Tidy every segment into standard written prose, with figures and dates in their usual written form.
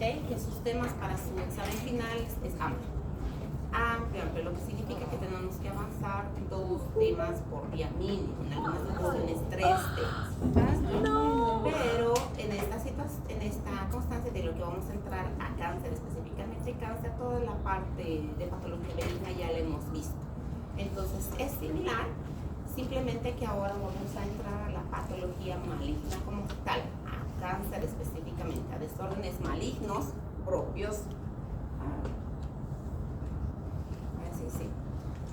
repite que sus temas para su examen final es amplio. Amplio, lo que significa que tenemos que avanzar 2 temas por día mínimo, en algunas ocasiones 3 temas. Pero en esta constancia de lo que vamos a entrar a cáncer, específicamente cáncer, toda la parte de patología benigna ya la hemos visto. Entonces es similar, simplemente que ahora vamos a entrar a la patología maligna como tal, a cáncer específicamente, a desórdenes malignos propios.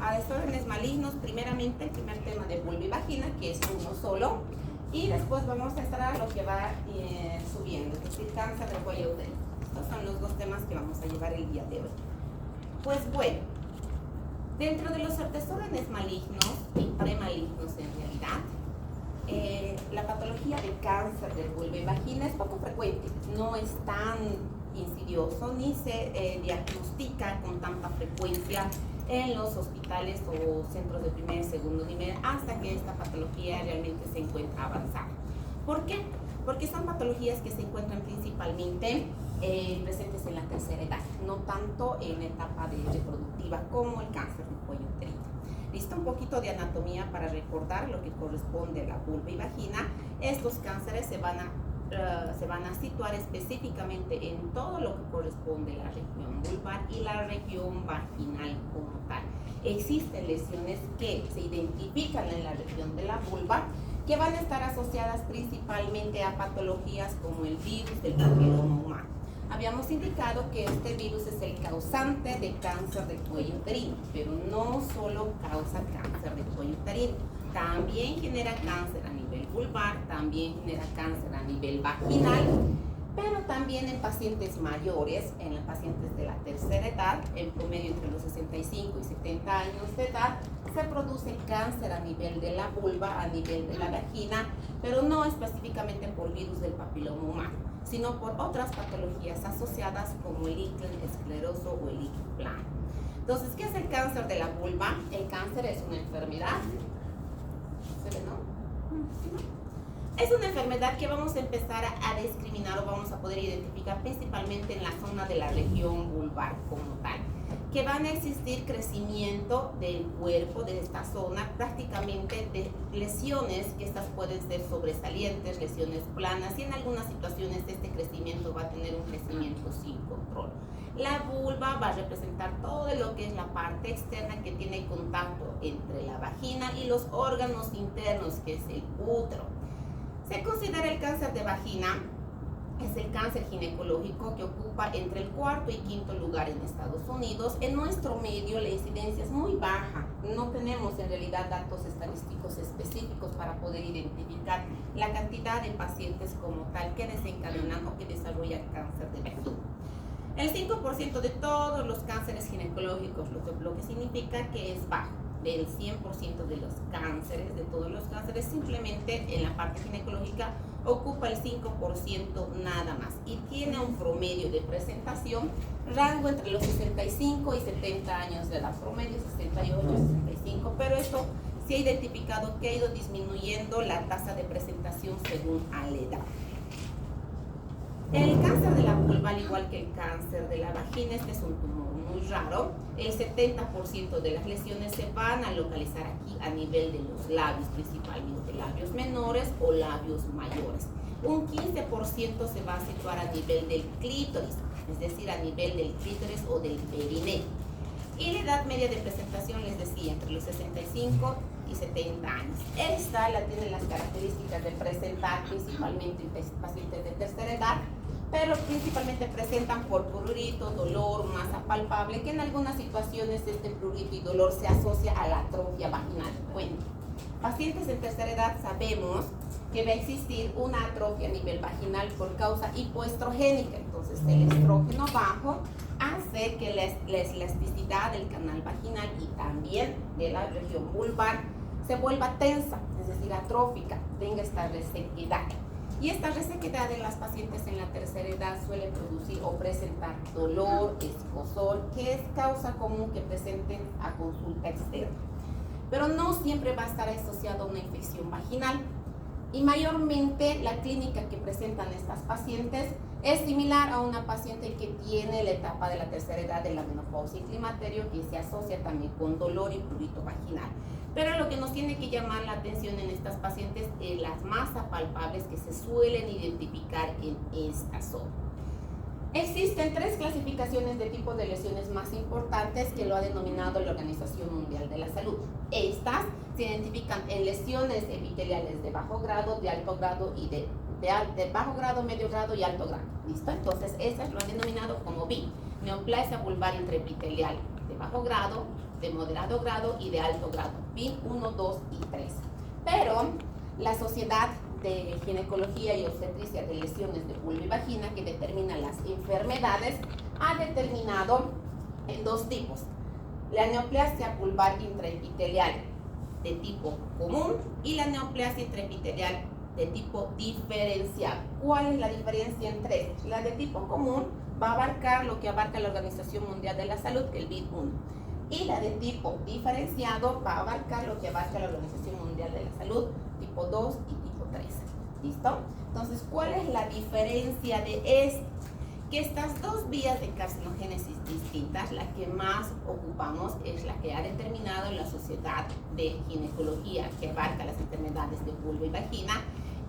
A desórdenes malignos, primeramente el primer tema de vulva y vagina, que es uno solo, y después vamos a entrar a lo que va subiendo, es decir, cáncer de cuello uterino. Estos son los 2 temas que vamos a llevar el día de hoy. Pues bueno, dentro de los desórdenes malignos y premalignos en realidad, la patología de cáncer de vulva y vagina es poco frecuente, no es tan insidioso ni se diagnostica con tanta frecuencia en los hospitales o centros de primer y segundo nivel hasta que esta patología realmente se encuentra avanzada. ¿Por qué? Porque son patologías que se encuentran principalmente presentes en la tercera edad, no tanto en la etapa reproductiva como el cáncer de cuello uterino. Listo, un poquito de anatomía para recordar lo que corresponde a la vulva y vagina. Estos cánceres se van a situar específicamente en todo lo que corresponde a la región vulvar y la región vaginal como tal. Existen lesiones que se identifican en la región de la vulva que van a estar asociadas principalmente a patologías como el virus del papiloma humano. Habíamos indicado que este virus es el causante de cáncer de cuello uterino, pero no solo causa cáncer de cuello uterino, también genera cáncer a nivel vulvar, también genera cáncer a nivel vaginal, pero también en pacientes mayores, en los pacientes de la tercera edad, en promedio entre los 65 y 70 años de edad, se produce cáncer a nivel de la vulva, a nivel de la vagina, pero no específicamente por virus del papiloma humano, sino por otras patologías asociadas como el líquen escleroso o el líquen plano. Entonces, ¿qué es el cáncer de la vulva? El cáncer es una enfermedad. ¿Se ve, no? Es una enfermedad que vamos a empezar a discriminar o vamos a poder identificar principalmente en la zona de la región vulvar como tal, que van a existir crecimiento del cuerpo de esta zona, prácticamente de lesiones, que estas pueden ser sobresalientes, lesiones planas, y en algunas situaciones este crecimiento va a tener un crecimiento sin control. La vulva va a representar todo lo que es la parte externa que tiene contacto entre la vagina y los órganos internos, que es el útero. Se considera el cáncer de vagina, es el cáncer ginecológico que ocupa entre el 4.º y 5.º lugar en Estados Unidos. En nuestro medio la incidencia es muy baja, no tenemos en realidad datos estadísticos específicos para poder identificar la cantidad de pacientes como tal que desencadenan o que desarrollan cáncer de vagina. El 5% de todos los cánceres ginecológicos, lo que significa que es bajo. Del 100% de los cánceres, de todos los cánceres, simplemente en la parte ginecológica ocupa el 5% nada más y tiene un promedio de presentación rango entre los 65 y 70 años de edad, promedio 68 y 65, pero esto se ha identificado que ha ido disminuyendo la tasa de presentación según a la edad. El cáncer de la vulva, al igual que el cáncer de la vagina, este es un tumor muy raro. El 70% de las lesiones se van a localizar aquí a nivel de los labios, principalmente labios menores o labios mayores. Un 15% se va a situar a nivel del clítoris, es decir, a nivel del clítoris o del perineo. Y la edad media de presentación, les decía, entre los 65 y 70 años. Esta la tiene las características de presentar principalmente en pacientes de tercera edad, pero principalmente presentan por prurito, dolor, masa palpable, que en algunas situaciones este prurito y dolor se asocia a la atrofia vaginal. Bueno, pacientes en tercera edad sabemos que va a existir una atrofia a nivel vaginal por causa hipoestrogénica, entonces el estrógeno bajo hace que la elasticidad del canal vaginal y también de la región vulvar se vuelva tensa, es decir, atrófica, tenga esta resequedad. Y esta resequedad en las pacientes en la tercera edad suele producir o presentar dolor, escozor, que es causa común que presenten a consulta externa. Pero no siempre va a estar asociado a una infección vaginal. Y mayormente la clínica que presentan estas pacientes Es similar a una paciente que tiene la etapa de la tercera edad de la menopausia y climaterio, que se asocia también con dolor y prurito vaginal. Pero lo que nos tiene que llamar la atención en estas pacientes es las más apalpables que se suelen identificar en esta zona. Existen 3 clasificaciones de tipos de lesiones más importantes que lo ha denominado la Organización Mundial de la Salud. Estas se identifican en lesiones epiteliales de bajo grado, de alto grado y de bajo grado, medio grado y alto grado. ¿Listo? Entonces, estas lo han denominado como BIN, neoplasia vulvar intraepitelial de bajo grado, de moderado grado y de alto grado, BIN 1, 2 y 3. Pero la Sociedad de Ginecología y Obstetricia de Lesiones de Vulva y Vagina, que determina las enfermedades, ha determinado en 2 tipos: la neoplasia vulvar intraepitelial de tipo común y la neoplasia intraepitelial de tipo diferenciado. ¿Cuál es la diferencia entre ellos? La de tipo común va a abarcar lo que abarca la Organización Mundial de la Salud, que es el BIN 1. Y la de tipo diferenciado va a abarcar lo que abarca la Organización Mundial de la Salud, tipo 2 y tipo 3. ¿Listo? Entonces, ¿cuál es la diferencia de esto? Que estas 2 vías de carcinogénesis distintas, la que más ocupamos es la que ha determinado la Sociedad de Ginecología, que abarca las enfermedades de vulva y vagina,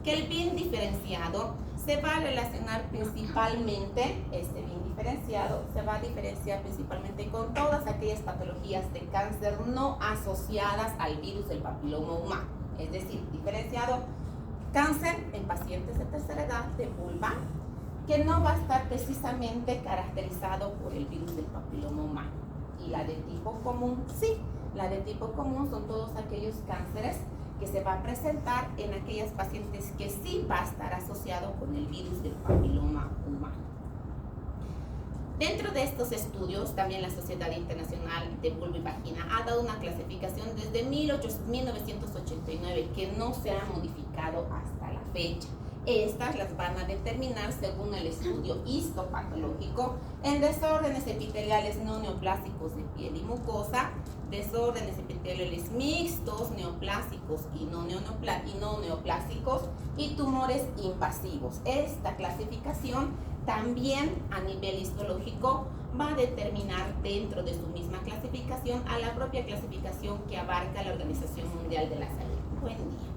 que el BIN diferenciado se va a relacionar principalmente, este BIN diferenciado se va a diferenciar principalmente con todas aquellas patologías de cáncer no asociadas al virus del papiloma humano. Es decir, diferenciado cáncer en pacientes de tercera edad de vulva, que no va a estar precisamente caracterizado por el virus del papiloma humano. Y la de tipo común, sí, la de tipo común son todos aquellos cánceres que se va a presentar en aquellas pacientes que sí va a estar asociado con el virus del papiloma humano. Dentro de estos estudios, también la Sociedad Internacional de Vulva y Vagina ha dado una clasificación desde 1989 que no se ha modificado hasta la fecha. Estas las van a determinar según el estudio histopatológico en desórdenes epiteliales no neoplásicos de piel y mucosa, desórdenes epiteliales mixtos, neoplásicos y no neoplásicos y tumores invasivos. Esta clasificación también a nivel histológico va a determinar dentro de su misma clasificación a la propia clasificación que abarca la Organización Mundial de la Salud. Buen día.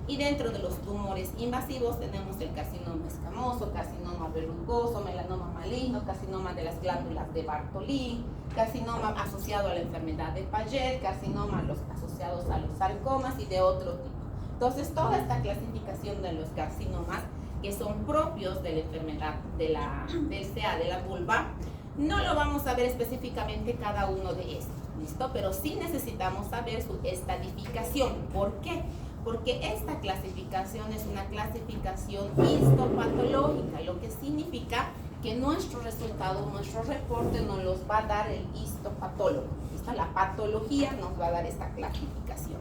Y dentro de los tumores invasivos tenemos el carcinoma escamoso, carcinoma verrugoso, melanoma maligno, carcinoma de las glándulas de Bartolí, carcinoma asociado a la enfermedad de Paget, carcinoma asociados a los sarcomas y de otro tipo. Entonces, toda esta clasificación de los carcinomas que son propios de la enfermedad del CA de la vulva, no lo vamos a ver específicamente cada uno de estos, ¿listo? Pero sí necesitamos saber su estadificación. ¿Por qué? Porque esta clasificación es una clasificación histopatológica, lo que significa que nuestro resultado, nuestro reporte nos los va a dar el histopatólogo. La patología nos va a dar esta clasificación.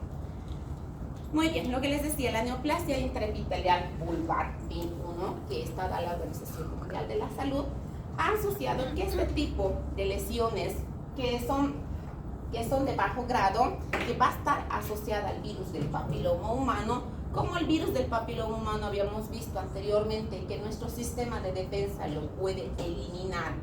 Muy bien, lo que les decía, la neoplasia intraepitelial vulvar, BIN 1, que está dada la Organización Mundial de la Salud, ha asociado que este tipo de lesiones que son de bajo grado, que va a estar asociada al virus del papiloma humano, como el virus del papiloma humano habíamos visto anteriormente que nuestro sistema de defensa lo puede eliminar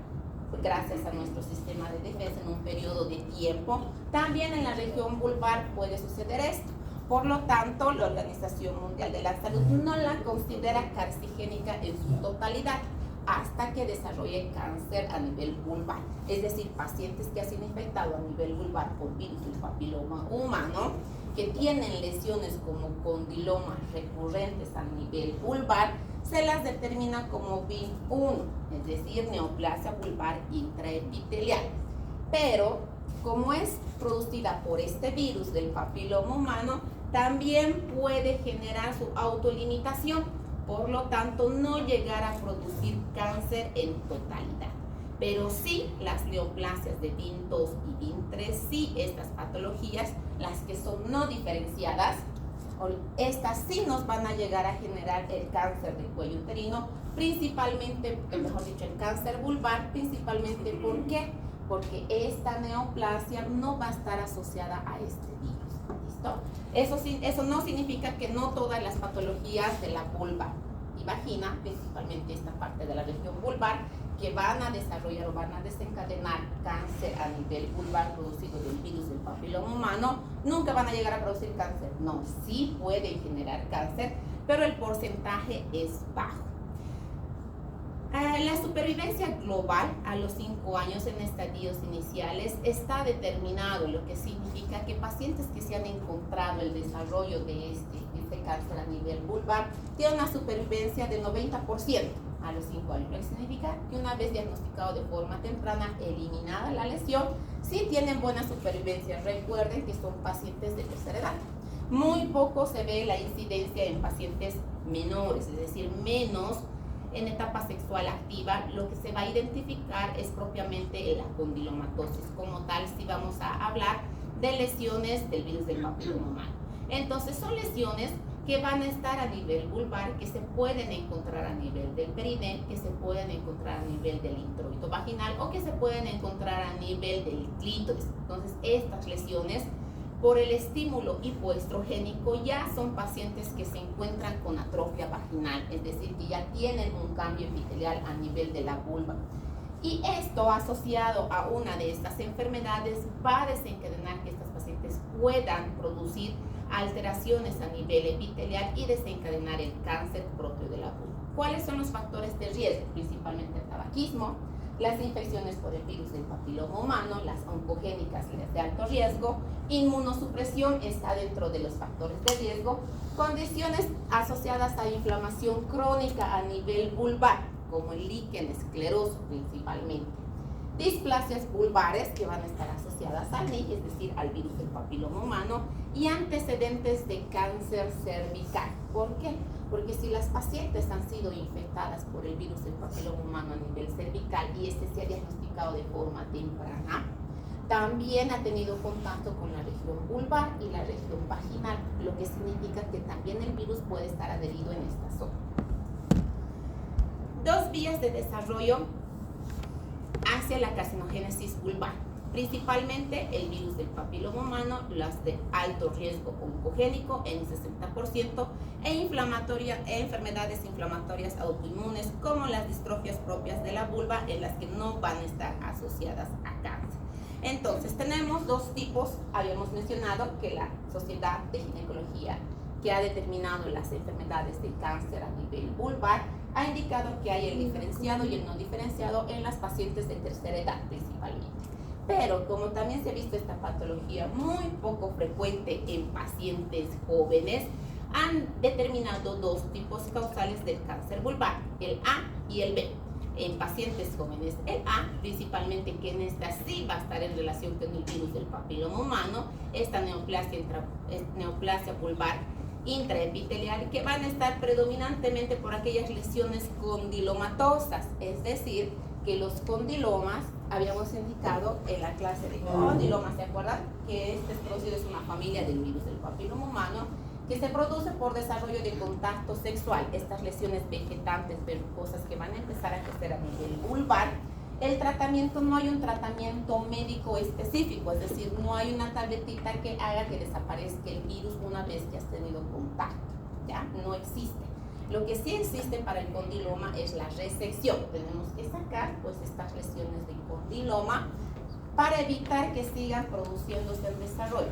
gracias a nuestro sistema de defensa en un periodo de tiempo. También en la región vulvar puede suceder esto. Por lo tanto, la Organización Mundial de la Salud no la considera carcinogénica en su totalidad hasta que desarrolle cáncer a nivel vulvar. Es decir, pacientes que han sido infectados a nivel vulvar por virus del papiloma humano, que tienen lesiones como condilomas recurrentes a nivel vulvar, se las determina como BIN 1, es decir, neoplasia vulvar intraepitelial. Pero, como es producida por este virus del papiloma humano, también puede generar su autolimitación, por lo tanto no llegar a producir cáncer en totalidad. Pero sí las neoplasias de BIN 2 y BIN 3, sí estas patologías, las que son no diferenciadas, estas sí nos van a llegar a generar el cáncer del cuello uterino, principalmente, mejor dicho, el cáncer vulvar, principalmente, ¿por qué? Porque esta neoplasia no va a estar asociada a este virus. ¿Listo? Eso no significa que no todas las patologías de la vulva y vagina, principalmente esta parte de la región vulvar, que van a desarrollar o van a desencadenar cáncer a nivel vulvar producido del virus del papiloma humano. Nunca van a llegar a producir cáncer, no, sí pueden generar cáncer, pero el porcentaje es bajo. La supervivencia global a los 5 años en estadios iniciales está determinado, lo que significa que pacientes que se han encontrado el desarrollo de este cáncer a nivel vulvar tienen una supervivencia del 90% a los 5 años, lo que significa que una vez diagnosticado de forma temprana, eliminada la lesión, sí tienen buena supervivencia. Recuerden que son pacientes de tercera edad. Muy poco se ve la incidencia en pacientes menores, es decir, menos en etapa sexual activa. Lo que se va a identificar es propiamente la condilomatosis. Como tal, si vamos a hablar de lesiones del virus del papiloma humano. Entonces, son lesiones que van a estar a nivel vulvar, que se pueden encontrar a nivel del perineo, que se pueden encontrar a nivel del introito vaginal o que se pueden encontrar a nivel del clítoris. Entonces, estas lesiones, por el estímulo hipoestrogénico, ya son pacientes que se encuentran con atrofia vaginal, es decir, que ya tienen un cambio epitelial a nivel de la vulva. Y esto, asociado a una de estas enfermedades, va a desencadenar que estas pacientes puedan producir alteraciones a nivel epitelial y desencadenar el cáncer propio de la vulva. ¿Cuáles son los factores de riesgo? Principalmente el tabaquismo, las infecciones por el virus del papiloma humano, las oncogénicas de alto riesgo, inmunosupresión está dentro de los factores de riesgo, condiciones asociadas a inflamación crónica a nivel vulvar, como el líquen escleroso principalmente, displasias vulvares que van a estar asociadas al NIH, es decir, al virus del papiloma humano, y antecedentes de cáncer cervical. ¿Por qué? Porque si las pacientes han sido infectadas por el virus del papiloma humano a nivel cervical y este se ha diagnosticado de forma temprana, también ha tenido contacto con la región vulvar y la región vaginal, lo que significa que también el virus puede estar adherido en esta zona. 2 vías de desarrollo hacia la carcinogénesis vulvar, principalmente el virus del papiloma humano, las de alto riesgo oncogénico en 60%, e enfermedades inflamatorias autoinmunes como las distrofias propias de la vulva, en las que no van a estar asociadas a cáncer. Entonces tenemos 2 tipos. Habíamos mencionado que la Sociedad de Ginecología, que ha determinado las enfermedades de cáncer a nivel vulvar, ha indicado que hay el diferenciado y el no diferenciado en las pacientes de tercera edad principalmente. Pero como también se ha visto esta patología muy poco frecuente en pacientes jóvenes, han determinado 2 tipos causales del cáncer vulvar, el A y el B. En pacientes jóvenes, el A, principalmente, que en esta sí va a estar en relación con el virus del papiloma humano, esta neoplasia vulvar intraepitelial, que van a estar predominantemente por aquellas lesiones condilomatosas, es decir, que los condilomas, habíamos indicado en la clase de condilomas, ¿se acuerdan? Que este producido es una familia del virus del papiloma humano, que se produce por desarrollo de contacto sexual, estas lesiones vegetantes, verrucosas, que van a empezar a crecer a nivel vulvar. El tratamiento, no hay un tratamiento médico específico, es decir, no hay una tabletita que haga que desaparezca el virus una vez que has tenido contacto, ¿ya? No existe. Lo que sí existe para el condiloma es la resección. Tenemos que sacar pues estas lesiones de condiloma para evitar que sigan produciéndose el desarrollo.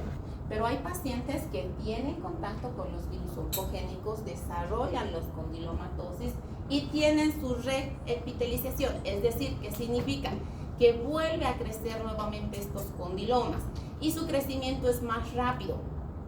Pero hay pacientes que tienen contacto con los virus oncogénicos, desarrollan los condilomatosis y tienen su reepitelización, es decir, que significa que vuelve a crecer nuevamente estos condilomas y su crecimiento es más rápido,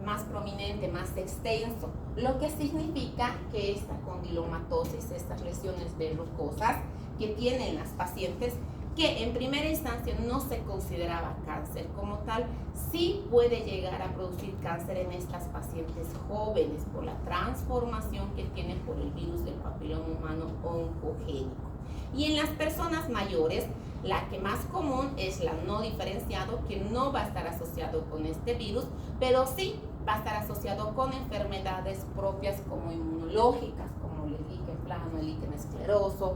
más prominente, más extenso, lo que significa que esta condilomatosis, estas lesiones verrucosas que tienen las pacientes, que en primera instancia no se consideraba cáncer como tal, sí puede llegar a producir cáncer en estas pacientes jóvenes por la transformación que tiene por el virus del papiloma humano oncogénico. Y en las personas mayores, la que más común es la no diferenciado, que no va a estar asociado con este virus, pero sí va a estar asociado con enfermedades propias como inmunológicas, como el líquen plano, el líquen escleroso,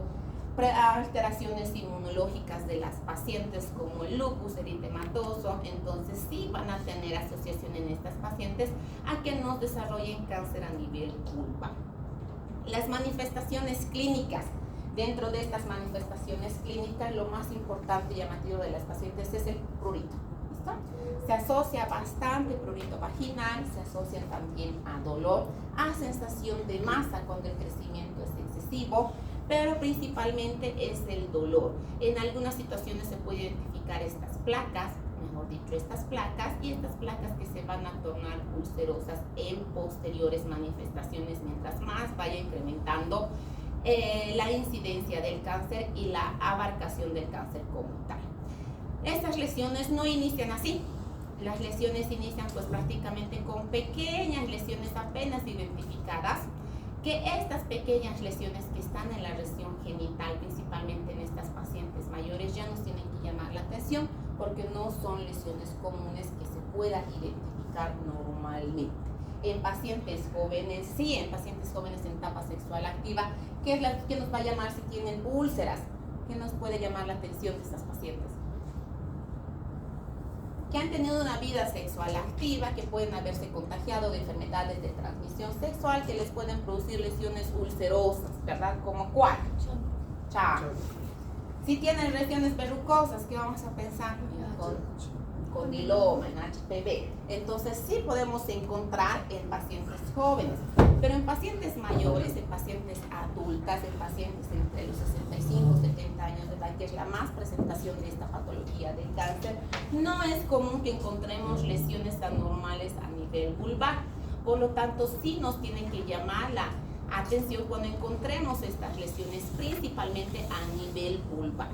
alteraciones inmunológicas de las pacientes como el lupus eritematoso. Entonces sí van a tener asociación en estas pacientes a que no desarrollen cáncer a nivel vulvar. Las manifestaciones clínicas. Dentro de estas manifestaciones clínicas, lo más importante y llamativo de las pacientes es el prurito. ¿Listo? Se asocia bastante prurito vaginal, se asocia también a dolor, a sensación de masa cuando el crecimiento es excesivo, pero principalmente es el dolor. En algunas situaciones se puede identificar estas placas, mejor dicho, estas placas que se van a tornar ulcerosas en posteriores manifestaciones mientras más vaya incrementando la incidencia del cáncer y la abarcación del cáncer como tal. Estas lesiones no inician así. Las lesiones inician pues prácticamente con pequeñas lesiones apenas identificadas, que estas pequeñas lesiones que están en la región genital, principalmente en estas pacientes mayores, ya nos tienen que llamar la atención porque no son lesiones comunes que se pueda identificar normalmente. En pacientes jóvenes, sí, en pacientes jóvenes en etapa sexual activa, ¿qué es la que nos va a llamar si tienen úlceras? ¿Qué nos puede llamar la atención de estas pacientes? Que han tenido una vida sexual activa, que pueden haberse contagiado de enfermedades de transmisión sexual que les pueden producir lesiones ulcerosas, ¿verdad? ¿Como cuál? Chao. Si tienen lesiones verrucosas, ¿qué vamos a pensar? Condiloma, en HPV. Entonces sí podemos encontrar en pacientes jóvenes, pero en pacientes mayores, en pacientes adultas, en pacientes entre los 65 y 70 años de edad, que es la más presentación de esta patología del cáncer, no es común que encontremos lesiones anormales a nivel vulvar. Por lo tanto, sí nos tienen que llamar la atención cuando encontremos estas lesiones, principalmente a nivel vulvar.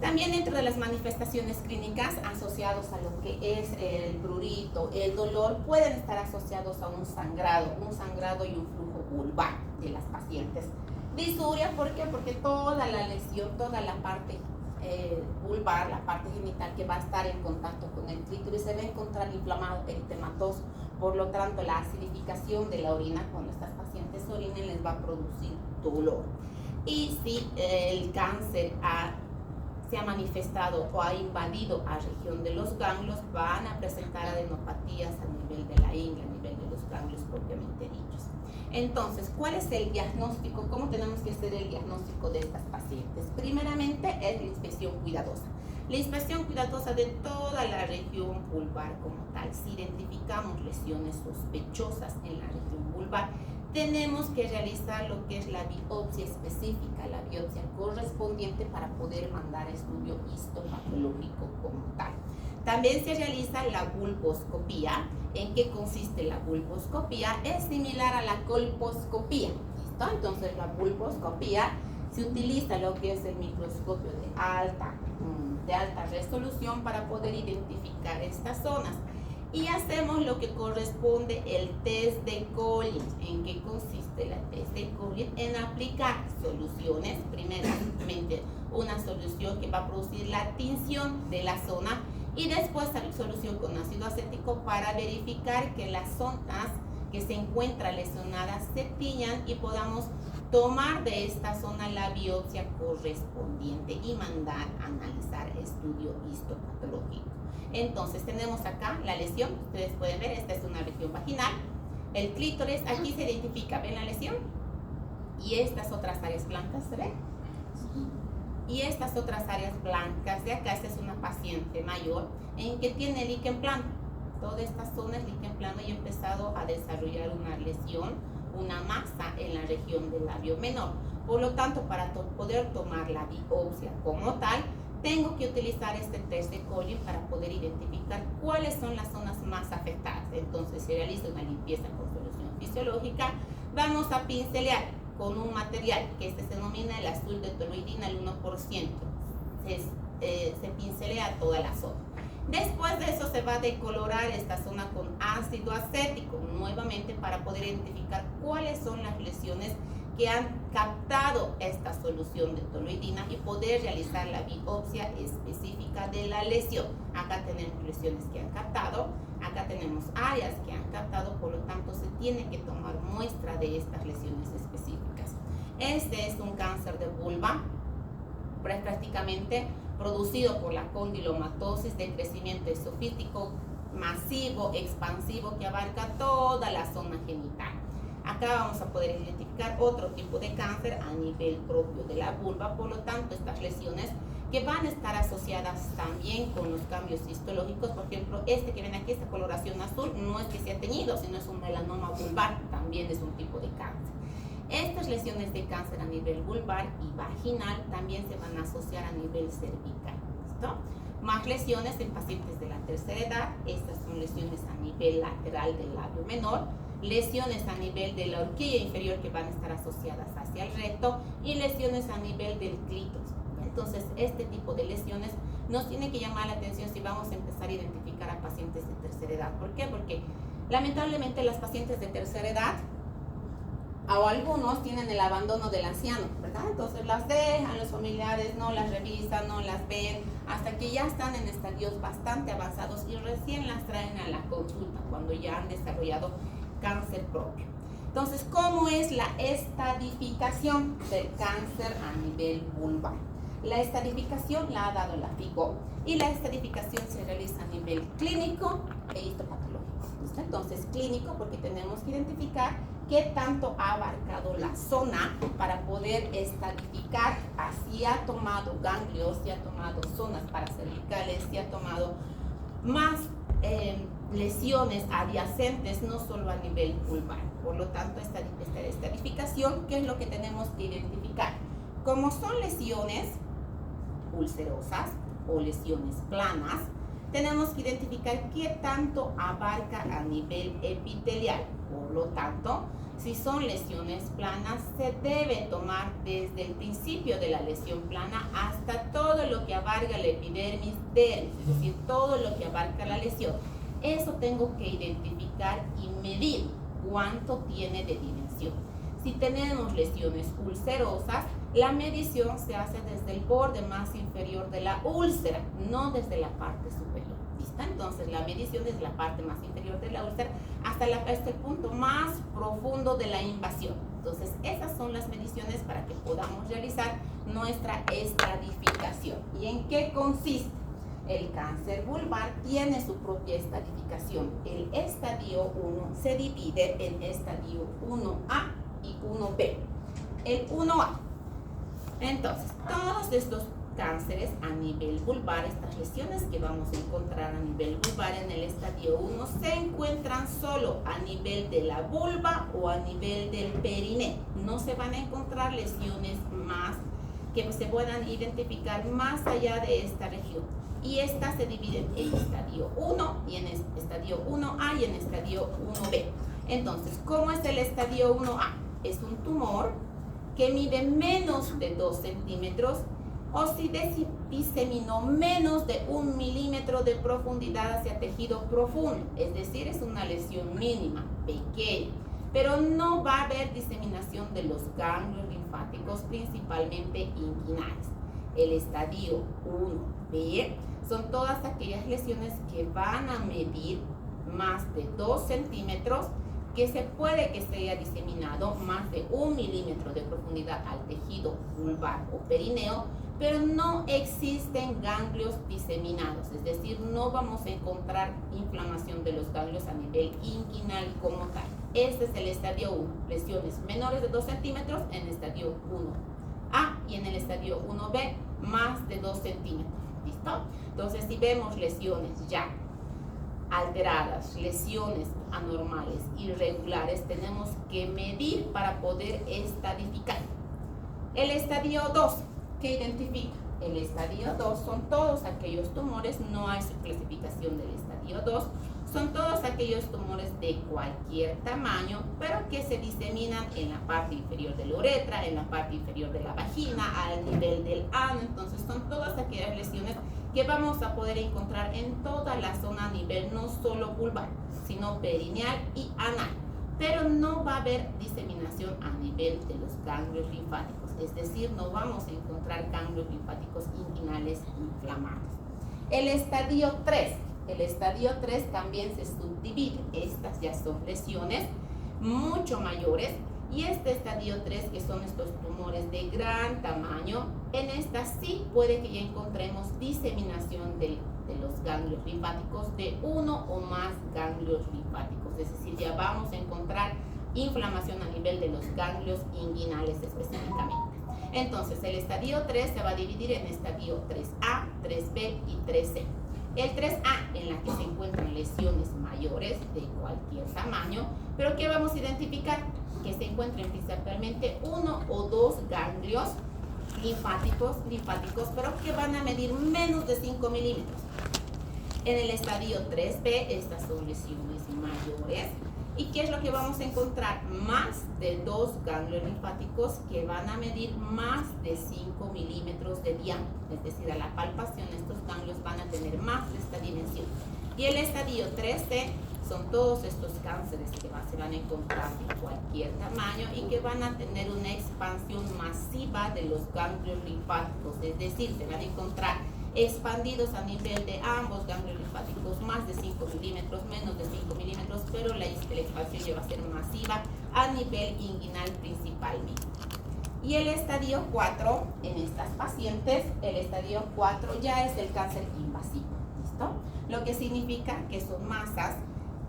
También dentro de las manifestaciones clínicas asociados a lo que es el prurito, el dolor, pueden estar asociados a un sangrado y un flujo vulvar de las pacientes. Disuria, ¿por qué? Porque toda la lesión, toda la parte vulvar, la parte genital que va a estar en contacto con el clítoris, se va a encontrar inflamado, eritematoso. Por lo tanto, la acidificación de la orina, cuando estas pacientes orinen, les va a producir dolor. Y si el cáncer se ha manifestado o ha invadido a región de los ganglios, van a presentar adenopatías a nivel de la ingle, a nivel de los ganglios propiamente dichos. Entonces, ¿cuál es el diagnóstico? ¿Cómo tenemos que hacer el diagnóstico de estas pacientes? Primeramente es la inspección cuidadosa. La inspección cuidadosa de toda la región vulvar como tal. Si identificamos lesiones sospechosas en la región vulvar, tenemos que realizar lo que es la biopsia específica, la biopsia correspondiente para poder mandar estudio histopatológico como tal. También se realiza la vulvoscopía. ¿En qué consiste la vulvoscopía? Es similar a la colposcopía. ¿Listo? Entonces la vulvoscopía se utiliza lo que es el microscopio de alta resolución para poder identificar estas zonas. Y hacemos lo que corresponde el test de Collins. ¿En qué consiste el test de Collins? En aplicar soluciones, primeramente una solución que va a producir la tinción de la zona y después la solución con ácido acético para verificar que las zonas que se encuentran lesionadas se tiñan y podamos tomar de esta zona la biopsia correspondiente y mandar a analizar estudio histopatológico. Entonces tenemos acá la lesión, ustedes pueden ver, esta es una región vaginal, el clítoris, aquí se identifica, ¿ven la lesión? Y estas otras áreas blancas, ¿se ven? Y estas otras áreas blancas de acá, esta es una paciente mayor en que tiene líquen plano. Toda esta zona es líquen plano y ha empezado a desarrollar una lesión, una masa en la región del labio menor. Por lo tanto, para poder tomar la biopsia como tal, tengo que utilizar este test de Collins para poder identificar cuáles son las zonas más afectadas. Entonces se realiza una limpieza con solución fisiológica. Vamos a pincelear con un material que se denomina el azul de toluidina al 1%. Se pincelea toda la zona. Después de eso se va a decolorar esta zona con ácido acético nuevamente para poder identificar cuáles son las lesiones que han captado esta solución de toluidina y poder realizar la biopsia específica de la lesión. Acá tenemos lesiones que han captado, acá tenemos áreas que han captado, por lo tanto se tiene que tomar muestra de estas lesiones específicas. Este es un cáncer de vulva, prácticamente producido por la condilomatosis de crecimiento esofítico masivo, expansivo, que abarca toda la zona genital. Acá vamos a poder identificar otro tipo de cáncer a nivel propio de la vulva, por lo tanto estas lesiones que van a estar asociadas también con los cambios histológicos. Por ejemplo, este que ven aquí, esta coloración azul, no es que sea teñido, sino es un melanoma vulvar, también es un tipo de cáncer. Estas lesiones de cáncer a nivel vulvar y vaginal también se van a asociar a nivel cervical. ¿Listo? Más lesiones en pacientes de la tercera edad. Estas son lesiones a nivel lateral del labio menor, lesiones a nivel de la horquilla inferior que van a estar asociadas hacia el recto y lesiones a nivel del clítoris. Entonces, este tipo de lesiones nos tiene que llamar la atención si vamos a empezar a identificar a pacientes de tercera edad. ¿Por qué? Porque lamentablemente las pacientes de tercera edad o algunos tienen el abandono del anciano, ¿verdad? Entonces las dejan los familiares, no las revisan, no las ven, hasta que ya están en estadios bastante avanzados y recién las traen a la consulta cuando ya han desarrollado cáncer propio. Entonces, ¿cómo es la estadificación del cáncer a nivel vulvar? La estadificación la ha dado la FIGO y la estadificación se realiza a nivel clínico e histopatológico. ¿Listo? Entonces, clínico porque tenemos que identificar qué tanto ha abarcado la zona para poder estadificar, si ha tomado ganglios, si ha tomado zonas paracervicales, si ha tomado más lesiones adyacentes, no solo a nivel vulvar. Por lo tanto, esta estadificación, ¿qué es lo que tenemos que identificar? Como son lesiones ulcerosas o lesiones planas, tenemos que identificar qué tanto abarca a nivel epitelial. Por lo tanto, si son lesiones planas, se debe tomar desde el principio de la lesión plana hasta todo lo que abarca la epidermis, dermis, es decir, todo lo que abarca la lesión. Eso tengo que identificar y medir cuánto tiene de dimensión. Si tenemos lesiones ulcerosas, la medición se hace desde el borde más inferior de la úlcera, no desde la parte superior. ¿Listo? Entonces, la medición desde la parte más inferior de la úlcera hasta el punto más profundo de la invasión. Entonces, esas son las mediciones para que podamos realizar nuestra estadificación. ¿Y en qué consiste? El cáncer vulvar tiene su propia estadificación. El estadio 1 se divide en estadio 1A y 1B. El 1A. Entonces, todos estos cánceres a nivel vulvar, estas lesiones que vamos a encontrar a nivel vulvar en el estadio 1 se encuentran solo a nivel de la vulva o a nivel del perineo. No se van a encontrar lesiones más que se puedan identificar más allá de esta región. Y estas se dividen en estadio 1 y en estadio 1A y en estadio 1B. Entonces, ¿cómo es el estadio 1A? Es un tumor que mide menos de 2 centímetros o si diseminó menos de 1 milímetro de profundidad hacia tejido profundo. Es decir, es una lesión mínima, pequeña, pero no va a haber diseminación de los ganglios linfáticos, principalmente inguinales. El estadio 1B son todas aquellas lesiones que van a medir más de 2 centímetros, que se puede que se haya diseminado más de 1 milímetro de profundidad al tejido vulvar o perineo, pero no existen ganglios diseminados, es decir, no vamos a encontrar inflamación de los ganglios a nivel inguinal como tal. Este es el estadio 1, lesiones menores de 2 centímetros en el estadio 1A y en el estadio 1B más de 2 centímetros. ¿Listo? Entonces, si vemos lesiones ya alteradas, lesiones anormales, irregulares, tenemos que medir para poder estadificar. El estadio 2, ¿qué identifica? El estadio 2 son todos aquellos tumores, no hay subclasificación del estadio 2, son todos aquellos tumores de cualquier tamaño, pero que se diseminan en la parte inferior de la uretra, en la parte inferior de la vagina, al nivel del ano. Entonces son todas aquellas lesiones que vamos a poder encontrar en toda la zona a nivel no solo vulvar, sino perineal y anal. Pero no va a haber diseminación a nivel de los ganglios linfáticos, es decir, no vamos a encontrar ganglios linfáticos inguinales inflamados. El estadio 3. El estadio 3 también se subdivide. Estas ya son lesiones mucho mayores. Y este estadio 3, que son estos tumores de gran tamaño, en estas sí puede que ya encontremos diseminación de los ganglios linfáticos, de uno o más ganglios linfáticos. Es decir, ya vamos a encontrar inflamación a nivel de los ganglios inguinales específicamente. Entonces, el estadio 3 se va a dividir en estadio 3A, 3B y 3C. El 3A, en la que se encuentran lesiones mayores de cualquier tamaño, pero que vamos a identificar que se encuentren principalmente 1 o 2 ganglios linfáticos, pero que van a medir menos de 5 milímetros. En el estadio 3B, estas son lesiones mayores. ¿Y qué es lo que vamos a encontrar? Más de 2 ganglios linfáticos que van a medir más de 5 milímetros de diámetro. Es decir, a la palpación estos ganglios van a tener más de esta dimensión. Y el estadio 3C son todos estos cánceres que se van a encontrar de cualquier tamaño y que van a tener una expansión masiva de los ganglios linfáticos. Es decir, se van a encontrar expandidos a nivel de ambos ganglios linfáticos, más de 5 milímetros, menos de 5 milímetros, pero la expansión ya va a ser masiva a nivel inguinal principalmente. Y el estadio 4, en estas pacientes, el estadio 4 ya es el cáncer invasivo, ¿listo? Lo que significa que son masas,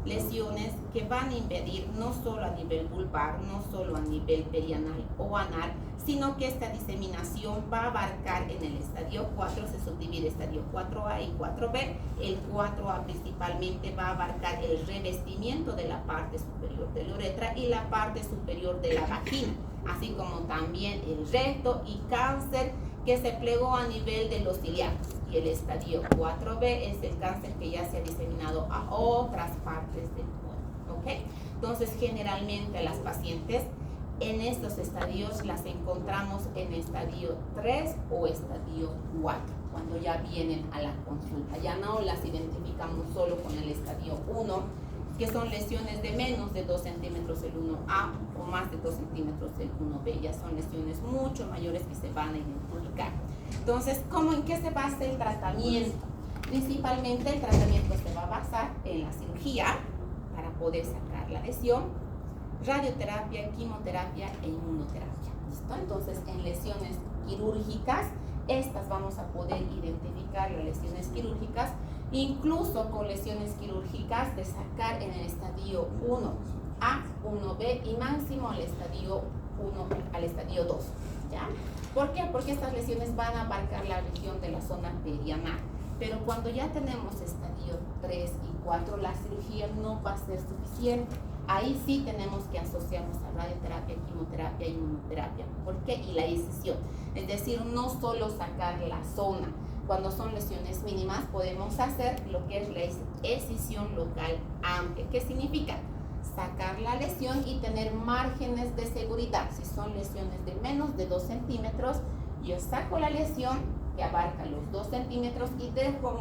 lesiones que van a impedir no solo a nivel vulvar, no solo a nivel perianal o anal, sino que esta diseminación va a abarcar en el estadio 4, se subdivide estadio 4A y 4B. El 4A principalmente va a abarcar el revestimiento de la parte superior de la uretra y la parte superior de la vagina, así como también el recto y cáncer que se plegó a nivel de los ciliacos. Y el estadio 4B es el cáncer que ya se ha diseminado a otras partes del cuerpo, ¿ok? Entonces, generalmente a las pacientes en estos estadios las encontramos en estadio 3 o estadio 4, cuando ya vienen a la consulta. Ya no las identificamos solo con el estadio 1, que son lesiones de menos de 2 centímetros el 1A o más de 2 centímetros el 1B. Ya son lesiones mucho mayores que se van a identificar. Entonces, ¿en qué se basa el tratamiento? Principalmente el tratamiento se va a basar en la cirugía para poder sacar la lesión, radioterapia, quimioterapia e inmunoterapia. ¿Listo? Entonces, en lesiones quirúrgicas, estas vamos a poder identificar las lesiones quirúrgicas, incluso con lesiones quirúrgicas de sacar en el estadio 1A, 1B y máximo al estadio 1, al estadio 2. ¿Ya? ¿Por qué? Porque estas lesiones van a abarcar la región de la zona perianal. Pero cuando ya tenemos estadio 3 y 4, la cirugía no va a ser suficiente. Ahí sí tenemos que asociarnos a radioterapia, quimioterapia, inmunoterapia. ¿Por qué? Y la excisión. Es decir, no solo sacar la zona. Cuando son lesiones mínimas, podemos hacer lo que es la excisión local amplia. ¿Qué significa? Sacar la lesión y tener márgenes de seguridad. Si son lesiones de menos de 2 centímetros, yo saco la lesión que abarca los 2 centímetros y dejo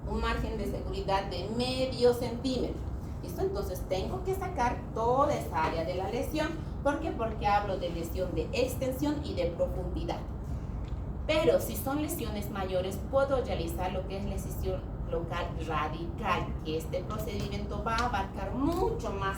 un margen de seguridad de medio centímetro. ¿Listo? Entonces tengo que sacar toda esa área de la lesión. ¿Por qué? Porque hablo de lesión de extensión y de profundidad. Pero si son lesiones mayores, puedo realizar lo que es la excisión local radical, que este procedimiento va a abarcar muchas más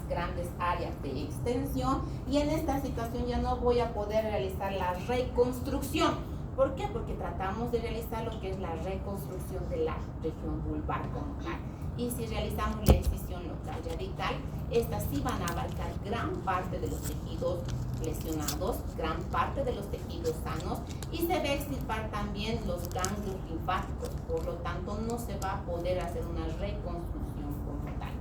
grandes áreas de extensión, y en esta situación ya no voy a poder realizar la reconstrucción. ¿Por qué? Porque tratamos de realizar lo que es la reconstrucción de la región vulvar como tal. Y si realizamos la excisión local radical, estas sí van a abarcar gran parte de los tejidos lesionados, gran parte de los tejidos sanos, y se va a extirpar también los ganglios linfáticos. Por lo tanto, no se va a poder hacer una reconstrucción como tal.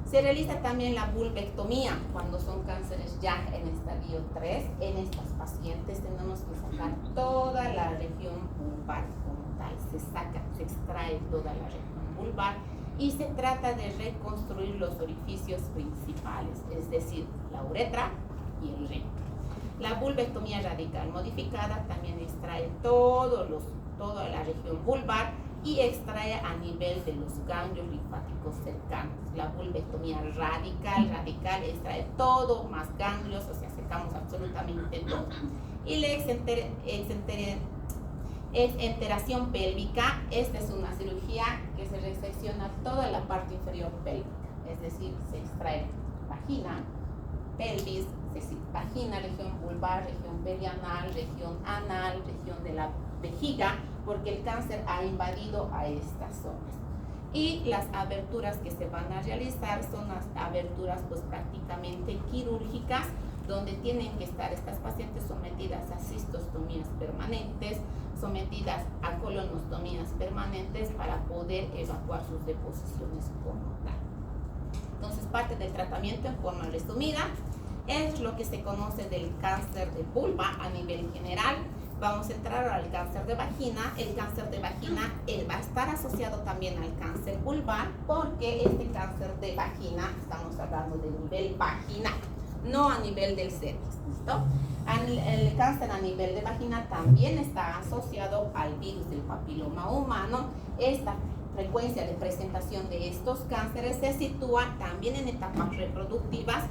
Se realiza también la vulvectomía cuando son cánceres ya en estadio 3. En estas pacientes tenemos que sacar toda la región vulvar como tal. Se extrae toda la región vulvar y se trata de reconstruir los orificios principales, es decir, la uretra y el recto. La vulvectomía radical modificada también extrae toda la región vulvar y extrae a nivel de los ganglios linfáticos cercanos. La vulvectomía radical extrae todo, más ganglios, o sea, sacamos absolutamente todo. Y la exenteración pélvica, esta es una cirugía que se resecciona toda la parte inferior pélvica, es decir, se extrae vagina, pelvis, es decir, vagina, región vulvar, región perianal, región anal, región de la vejiga, porque el cáncer ha invadido a estas zonas. y las aberturas que se van a realizar son las aberturas pues prácticamente quirúrgicas, donde tienen que estar estas pacientes sometidas a cistostomías permanentes, sometidas a colonostomías permanentes para poder evacuar sus deposiciones como tal. Entonces, parte del tratamiento en forma resumida es lo que se conoce del cáncer de vulva a nivel general. Vamos a entrar al cáncer de vagina. El cáncer de vagina va a estar asociado también al cáncer vulvar, porque este cáncer de vagina, estamos hablando de nivel vaginal, no a nivel del cervix, ¿listo? El cáncer a nivel de vagina también está asociado al virus del papiloma humano. Esta frecuencia de presentación de estos cánceres se sitúa también en etapas reproductivas,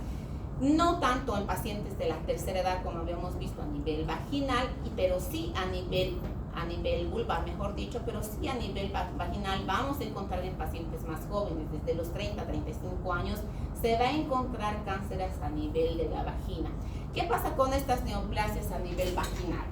no tanto en pacientes de la tercera edad como habíamos visto a nivel vaginal, pero sí a nivel vulva, mejor dicho, pero sí a nivel vaginal vamos a encontrar en pacientes más jóvenes, desde los 30 a 35 años, se va a encontrar cánceres a nivel de la vagina. ¿Qué pasa con estas neoplasias a nivel vaginal?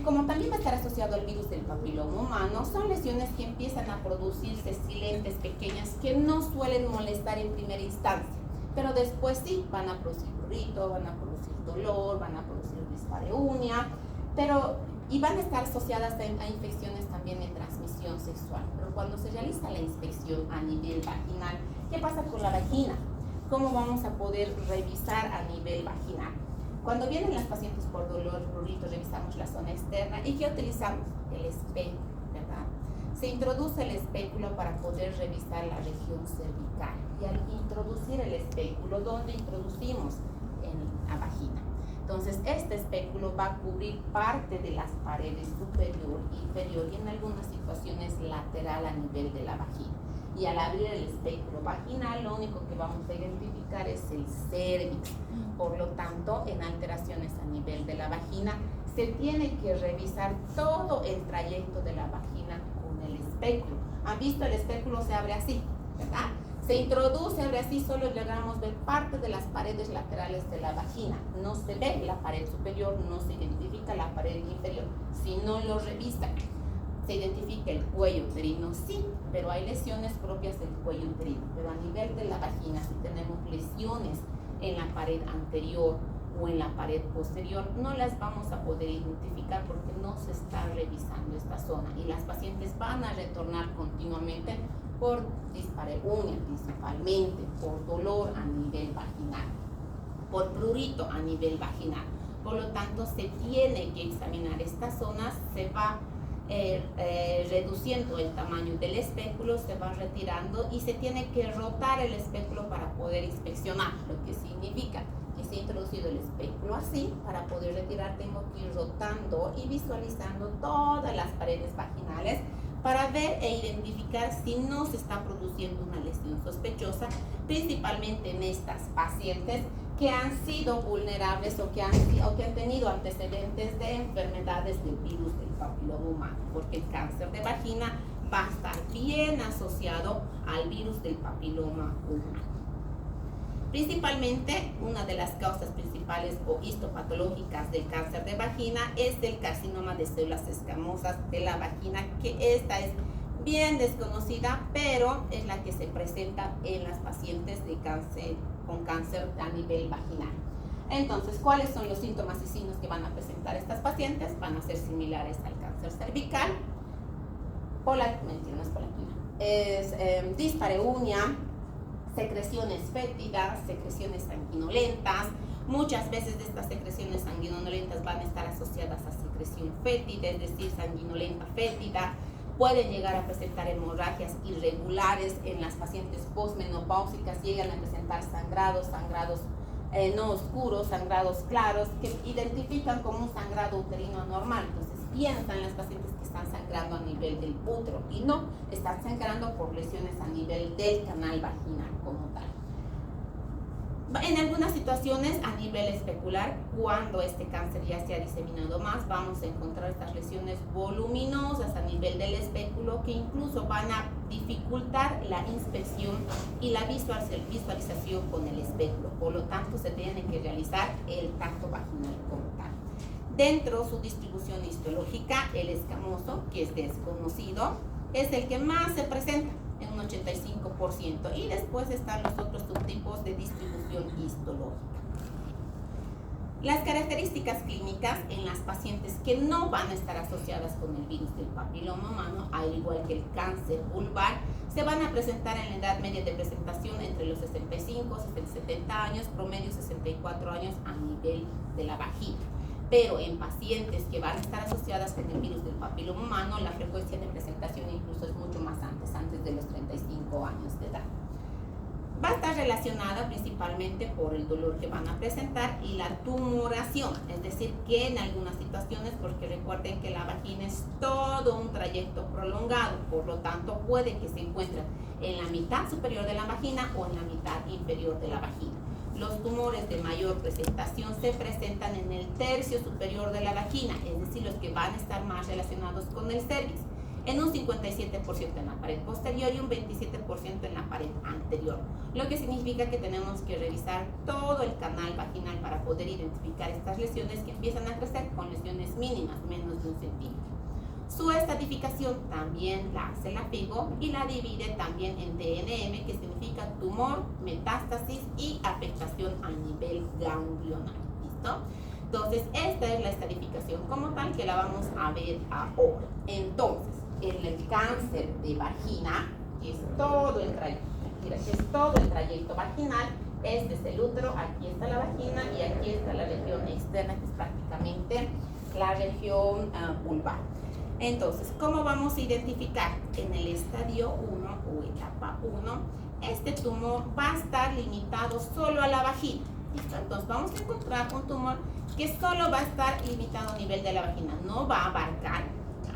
Como también va a estar asociado al virus del papiloma humano, son lesiones que empiezan a producirse silentes pequeñas que no suelen molestar en primera instancia, pero después sí, van a producir prurito, van a producir dolor, van a producir dispareunia, y van a estar asociadas a infecciones también de transmisión sexual. Pero cuando se realiza la inspección a nivel vaginal, ¿qué pasa con la vagina? ¿Cómo vamos a poder revisar a nivel vaginal? Cuando vienen las pacientes por dolor, prurito, revisamos la zona externa. ¿Y qué utilizamos? El espéculo, ¿verdad? Se introduce el espéculo para poder revisar la región cervical. Y al introducir el espéculo, ¿dónde introducimos? En la vagina. Entonces, este espéculo va a cubrir parte de las paredes superior, inferior y en algunas situaciones lateral a nivel de la vagina. Y al abrir el espéculo vaginal, lo único que vamos a identificar es el cérvix. Por lo tanto, en alteraciones a nivel de la vagina, se tiene que revisar todo el trayecto de la vagina con el espéculo. ¿Han visto? El espéculo se abre así, ¿verdad? Se introduce, abre así, solo logramos ver parte de las paredes laterales de la vagina. No se ve la pared superior, no se identifica la pared inferior. Si no lo revisan, se identifica el cuello uterino, sí, pero hay lesiones propias del cuello uterino. Pero a nivel de la vagina, si tenemos lesiones en la pared anterior o en la pared posterior, no las vamos a poder identificar porque no se está revisando esta zona. Y las pacientes van a retornar continuamente por dispareunia, principalmente por dolor a nivel vaginal, por prurito a nivel vaginal. Por lo tanto, se tiene que examinar estas zonas, se va reduciendo el tamaño del espéculo, se va retirando y se tiene que rotar el espéculo para poder inspeccionar, lo que significa que se ha introducido el espéculo así. Para poder retirar tengo que ir rotando y visualizando todas las paredes vaginales para ver e identificar si no se está produciendo una lesión sospechosa, principalmente en estas pacientes que han sido vulnerables o que han tenido antecedentes de enfermedades del virus del papiloma humano, porque el cáncer de vagina va a estar bien asociado al virus del papiloma humano. Principalmente, una de las causas principales o histopatológicas del cáncer de vagina es el carcinoma de células escamosas de la vagina, que esta es bien desconocida, pero es la que se presenta en las pacientes de cáncer, con cáncer a nivel vaginal. Entonces, ¿cuáles son los síntomas y signos que van a presentar estas pacientes? Van a ser similares al cáncer cervical, dispareunia, secreciones fétidas, secreciones sanguinolentas. Muchas veces de estas secreciones sanguinolentas van a estar asociadas a secreción fétida, es decir, sanguinolenta fétida. Pueden llegar a presentar hemorragias irregulares en las pacientes posmenopáusicas, llegan a presentar sangrados no oscuros, sangrados claros, que identifican como un sangrado uterino anormal. Entonces piensan las pacientes que están sangrando a nivel del útero y no, están sangrando por lesiones a nivel del canal vaginal como tal. En algunas situaciones a nivel especular, cuando este cáncer ya se ha diseminado más, vamos a encontrar estas lesiones voluminosas a nivel del espéculo que incluso van a dificultar la inspección y la visualización con el espéculo. Por lo tanto, se tiene que realizar el tacto vaginal como tal. Dentro de su distribución histológica, el escamoso, que es desconocido, es el que más se presenta. en un 85%. Y después están los otros subtipos de distribución histológica. Las características clínicas en las pacientes que no van a estar asociadas con el virus del papiloma humano, al igual que el cáncer vulvar, se van a presentar en la edad media de presentación entre los 65 y 70 años, promedio 64 años a nivel de la vagina. Pero en pacientes que van a estar asociadas con el virus del papiloma humano, la frecuencia de presentación incluso es mucho más antes de los 35 años de edad. Va a estar relacionada principalmente por el dolor que van a presentar y la tumoración, es decir, que en algunas situaciones, porque recuerden que la vagina es todo un trayecto prolongado, por lo tanto puede que se encuentre en la mitad superior de la vagina o en la mitad inferior de la vagina. Los tumores de mayor presentación se presentan en el tercio superior de la vagina, es decir, los que van a estar más relacionados con el cervix, en un 57% en la pared posterior y un 27% en la pared anterior, lo que significa que tenemos que revisar todo el canal vaginal para poder identificar estas lesiones que empiezan a crecer con lesiones mínimas, menos de 1 centímetro. Su estratificación también la hace la FIGO y la divide también en TNM, que significa tumor, metástasis y afectación a nivel ganglional. ¿Listo? Entonces, esta es la estratificación como tal que la vamos a ver ahora. Entonces, en el cáncer de vagina, que es todo el trayecto vaginal, este es el útero, aquí está la vagina y aquí está la región externa, que es prácticamente la región vulvar. Entonces, ¿cómo vamos a identificar? En el estadio 1 o etapa 1, este tumor va a estar limitado solo a la vagina. ¿Listo? Entonces, vamos a encontrar un tumor que solo va a estar limitado a nivel de la vagina, no va a abarcar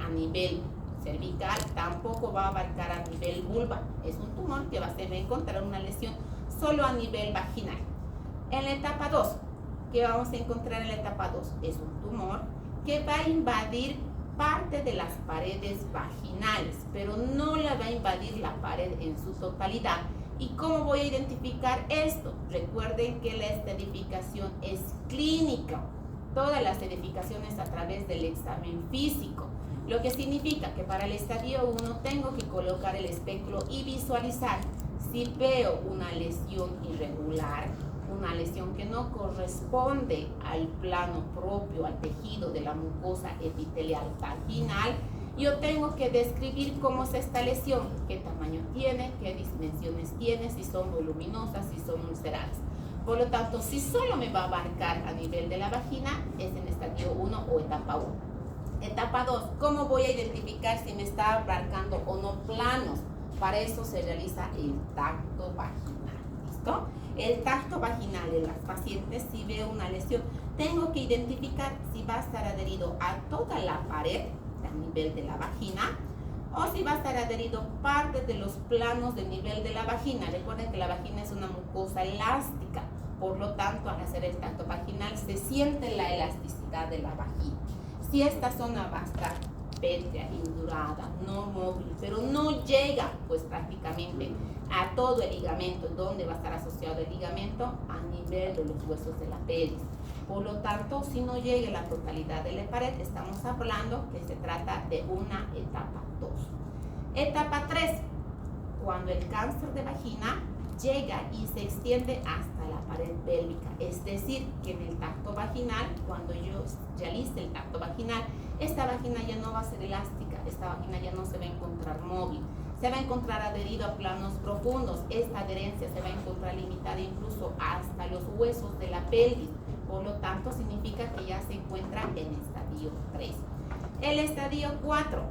a nivel cervical, tampoco va a abarcar a nivel vulva. Es un tumor que va a encontrar una lesión solo a nivel vaginal. En la etapa 2, ¿qué vamos a encontrar en la etapa 2? Es un tumor que va a invadir parte de las paredes vaginales, pero no la va a invadir la pared en su totalidad. ¿Y cómo voy a identificar esto? Recuerden que la estratificación es clínica. Todas las estratificaciones a través del examen físico, lo que significa que para el estadio 1 tengo que colocar el espectro y visualizar. Si veo una lesión irregular, una lesión que no corresponde al plano propio, al tejido de la mucosa epitelial vaginal, yo tengo que describir cómo es esta lesión, qué tamaño tiene, qué dimensiones tiene, si son voluminosas, si son ulceradas. Por lo tanto, si solo me va a abarcar a nivel de la vagina, es en estadio 1 o etapa 1. Etapa 2, ¿cómo voy a identificar si me está abarcando o no planos? Para eso se realiza el tacto vaginal. ¿Listo? El tacto vaginal en las pacientes, si veo una lesión, tengo que identificar si va a estar adherido a toda la pared a nivel de la vagina o si va a estar adherido parte de los planos de nivel de la vagina. Recuerden que la vagina es una mucosa elástica, por lo tanto, al hacer el tacto vaginal se siente la elasticidad de la vagina. Si esta zona va a estar pétrea, indurada, no móvil, pero no llega pues prácticamente a todo el ligamento, donde va a estar asociado el ligamento a nivel de los huesos de la pelvis. Por lo tanto, si no llega la totalidad de la pared, estamos hablando que se trata de una etapa 2. Etapa 3, cuando el cáncer de vagina llega y se extiende hasta la pared pélvica, es decir, que en el tacto vaginal, cuando yo realice el tacto vaginal, esta vagina ya no va a ser elástica, esta vagina ya no se va a encontrar móvil, se va a encontrar adherido a planos profundos. Esta adherencia se va a encontrar limitada incluso hasta los huesos de la pelvis, por lo tanto significa que ya se encuentra en estadio 3. El estadio 4,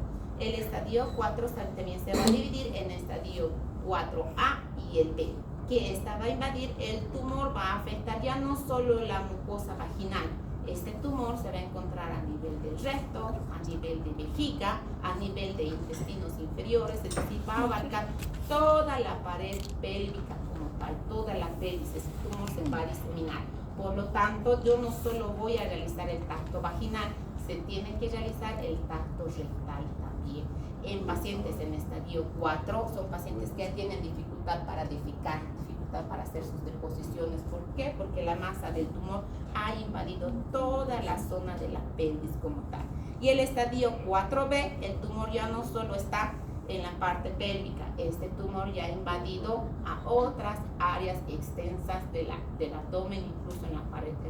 también se va a dividir en estadio 4A y el B, que esta va a invadir, el tumor va a afectar ya no solo la mucosa vaginal. Este tumor se va a encontrar a nivel del recto, a nivel de vejiga, a nivel de intestinos inferiores, es decir, va a abarcar toda la pared pélvica como tal, toda la pelvis. Este tumor se va a diseminar. Por lo tanto, yo no solo voy a realizar el tacto vaginal, se tiene que realizar el tacto rectal también. En pacientes en estadio 4 son pacientes que ya tienen dificultad para defecar, dificultad para hacer sus deposiciones. ¿Por qué? Porque la masa del tumor ha invadido toda la zona de la pelvis como tal. Y el estadio 4B, el tumor ya no solo está en la parte pélvica, este tumor ya ha invadido a otras áreas extensas del abdomen, incluso en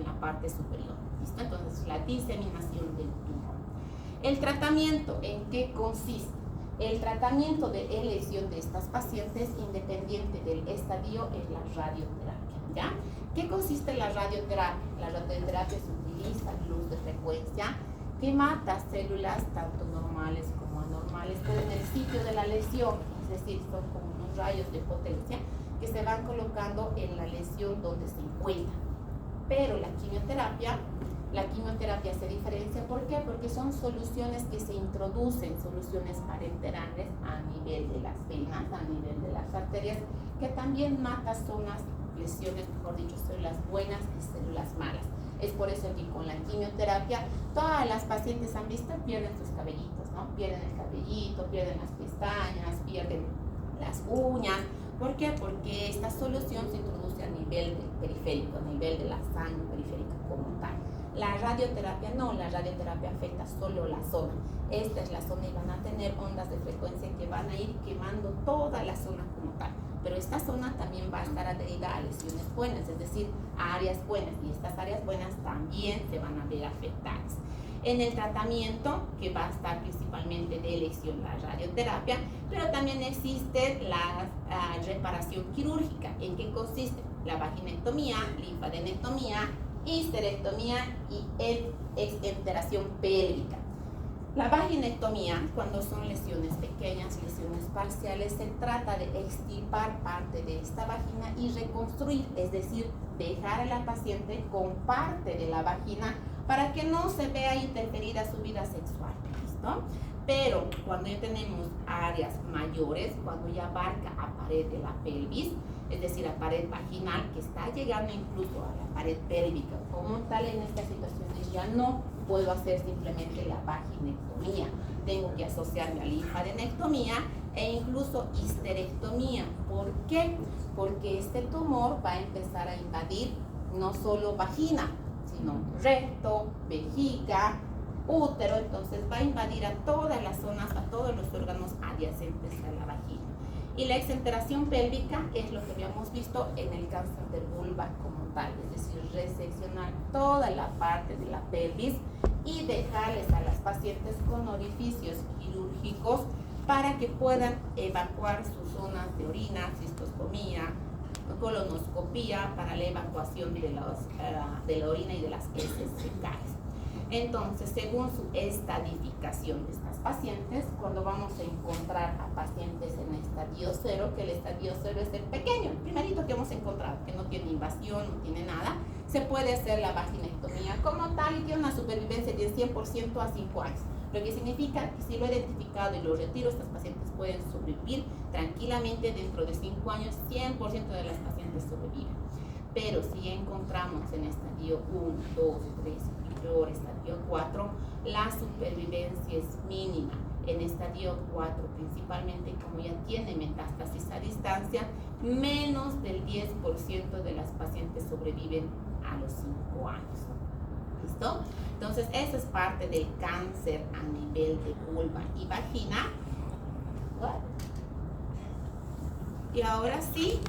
la parte superior. ¿Listo? Entonces, la diseminación del tumor. El tratamiento, ¿en qué consiste? El tratamiento de elección de estas pacientes, independiente del estadio, es la radioterapia. ¿Ya? ¿Qué consiste la radioterapia? La radioterapia se utiliza luz de frecuencia que mata células tanto normales como anormales, pero en el sitio de la lesión, es decir, son como unos rayos de potencia que se van colocando en la lesión donde se encuentra. Pero la quimioterapia se diferencia, ¿por qué? Porque son soluciones que se introducen, soluciones parenterales a nivel de las venas, a nivel de las arterias, que también mata zonas, lesiones, mejor dicho, células buenas y células malas. Es por eso que con la quimioterapia todas las pacientes han visto, pierden sus cabellitos, ¿no? Pierden el cabellito, pierden las pestañas, pierden las uñas. ¿Por qué? Porque esta solución se introduce a nivel periférico, a nivel de la sangre periférica como tal. La radioterapia no, la radioterapia afecta solo la zona. Esta es la zona y van a tener ondas de frecuencia que van a ir quemando toda la zona como tal. Pero esta zona también va a estar adherida a lesiones buenas, es decir, a áreas buenas, y estas áreas buenas también se van a ver afectadas. En el tratamiento, que va a estar principalmente de elección la radioterapia, pero también existe la reparación quirúrgica. ¿En qué consiste? La vaginectomía, linfadenectomía, histerectomía y exenteración pélvica. La vaginectomía, cuando son lesiones pequeñas, lesiones parciales, se trata de extirpar parte de esta vagina y reconstruir, es decir, dejar a la paciente con parte de la vagina para que no se vea interferida su vida sexual, ¿listo? Pero cuando ya tenemos áreas mayores, cuando ya abarca a pared de la pelvis, es decir, a pared vaginal, que está llegando incluso a la pared pélvica, como tal, en estas situaciones ya no puedo hacer simplemente la vaginectomía. Tengo que asociarme a linfadenectomía e incluso histerectomía. ¿Por qué? Porque este tumor va a empezar a invadir no solo vagina, sino recto, vejiga, útero, entonces va a invadir a todas las zonas, a todos los órganos adyacentes a la vagina. Y la exenteración pélvica es lo que habíamos visto en el cáncer de vulva como tal, es decir, reseccionar toda la parte de la pelvis y dejarles a las pacientes con orificios quirúrgicos para que puedan evacuar sus zonas de orina, cistoscopía, colonoscopía para la evacuación de la orina y de las heces fecales. Entonces, según su estadificación de estas pacientes, cuando vamos a encontrar a pacientes en estadio 0, que el estadio 0 es el pequeño, el primerito que hemos encontrado, que no tiene invasión, no tiene nada, se puede hacer la vaginectomía como tal y tiene una supervivencia de 100% a 5 años. Lo que significa que si lo he identificado y lo retiro, estas pacientes pueden sobrevivir tranquilamente. Dentro de 5 años, 100% de las pacientes sobreviven. Pero si encontramos en estadio 1, 2, 3, peor estadio 4, la supervivencia es mínima. En estadio 4, principalmente como ya tiene metástasis a distancia, menos del 10% de las pacientes sobreviven a los 5 años. ¿Listo? Entonces, eso es parte del cáncer a nivel de vulva y vagina. Y ahora sí,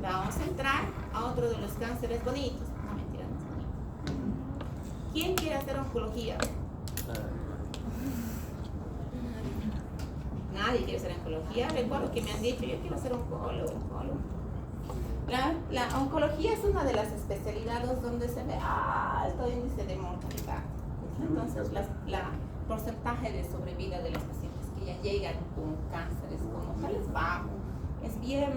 vamos a entrar a otro de los cánceres bonitos. No, mentira, no es bonito. ¿Quién quiere hacer oncología? Nadie quiere hacer oncología. Recuerdo que me han dicho, yo quiero ser oncólogo. La oncología es una de las especialidades donde se ve alto índice de mortalidad. Entonces, el porcentaje de sobrevida de las pacientes que ya llegan con cánceres como tal es bajo. Es bien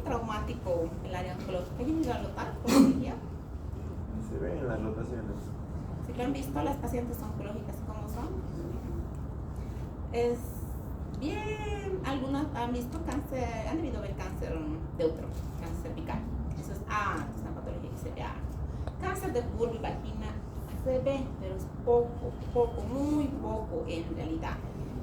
traumático el área oncológica. ¿Quién iba a rotar oncología? Se ven en las rotaciones. ¿Sí que han visto las pacientes oncológicas cómo son? Es bien, algunas han visto cáncer, han debido ver cáncer de útero, cáncer cervical. Eso es es una patología que se ve alto. Cáncer de vulva y vagina se ve, pero es poco, muy poco en realidad.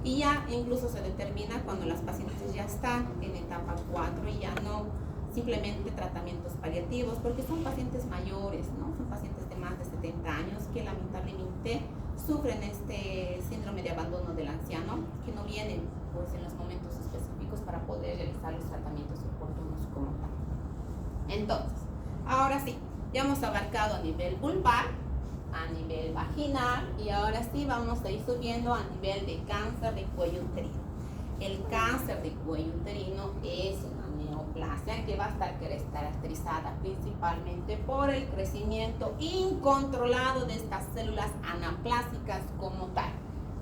Y ya incluso se determina cuando las pacientes ya están en etapa 4 y ya no simplemente tratamientos paliativos, porque son pacientes mayores, ¿no? Son pacientes de más de 70 años que lamentablemente sufren este síndrome de abandono del anciano, que no vienen pues en los momentos específicos para poder realizar los tratamientos oportunos como tal. Entonces, ahora sí, ya hemos abarcado a nivel vulvar, a nivel vaginal y ahora sí vamos a ir subiendo a nivel de cáncer de cuello uterino. El cáncer de cuello uterino es una neoplasia que va a estar caracterizada principalmente por el crecimiento incontrolado de estas células anaplásicas como tal.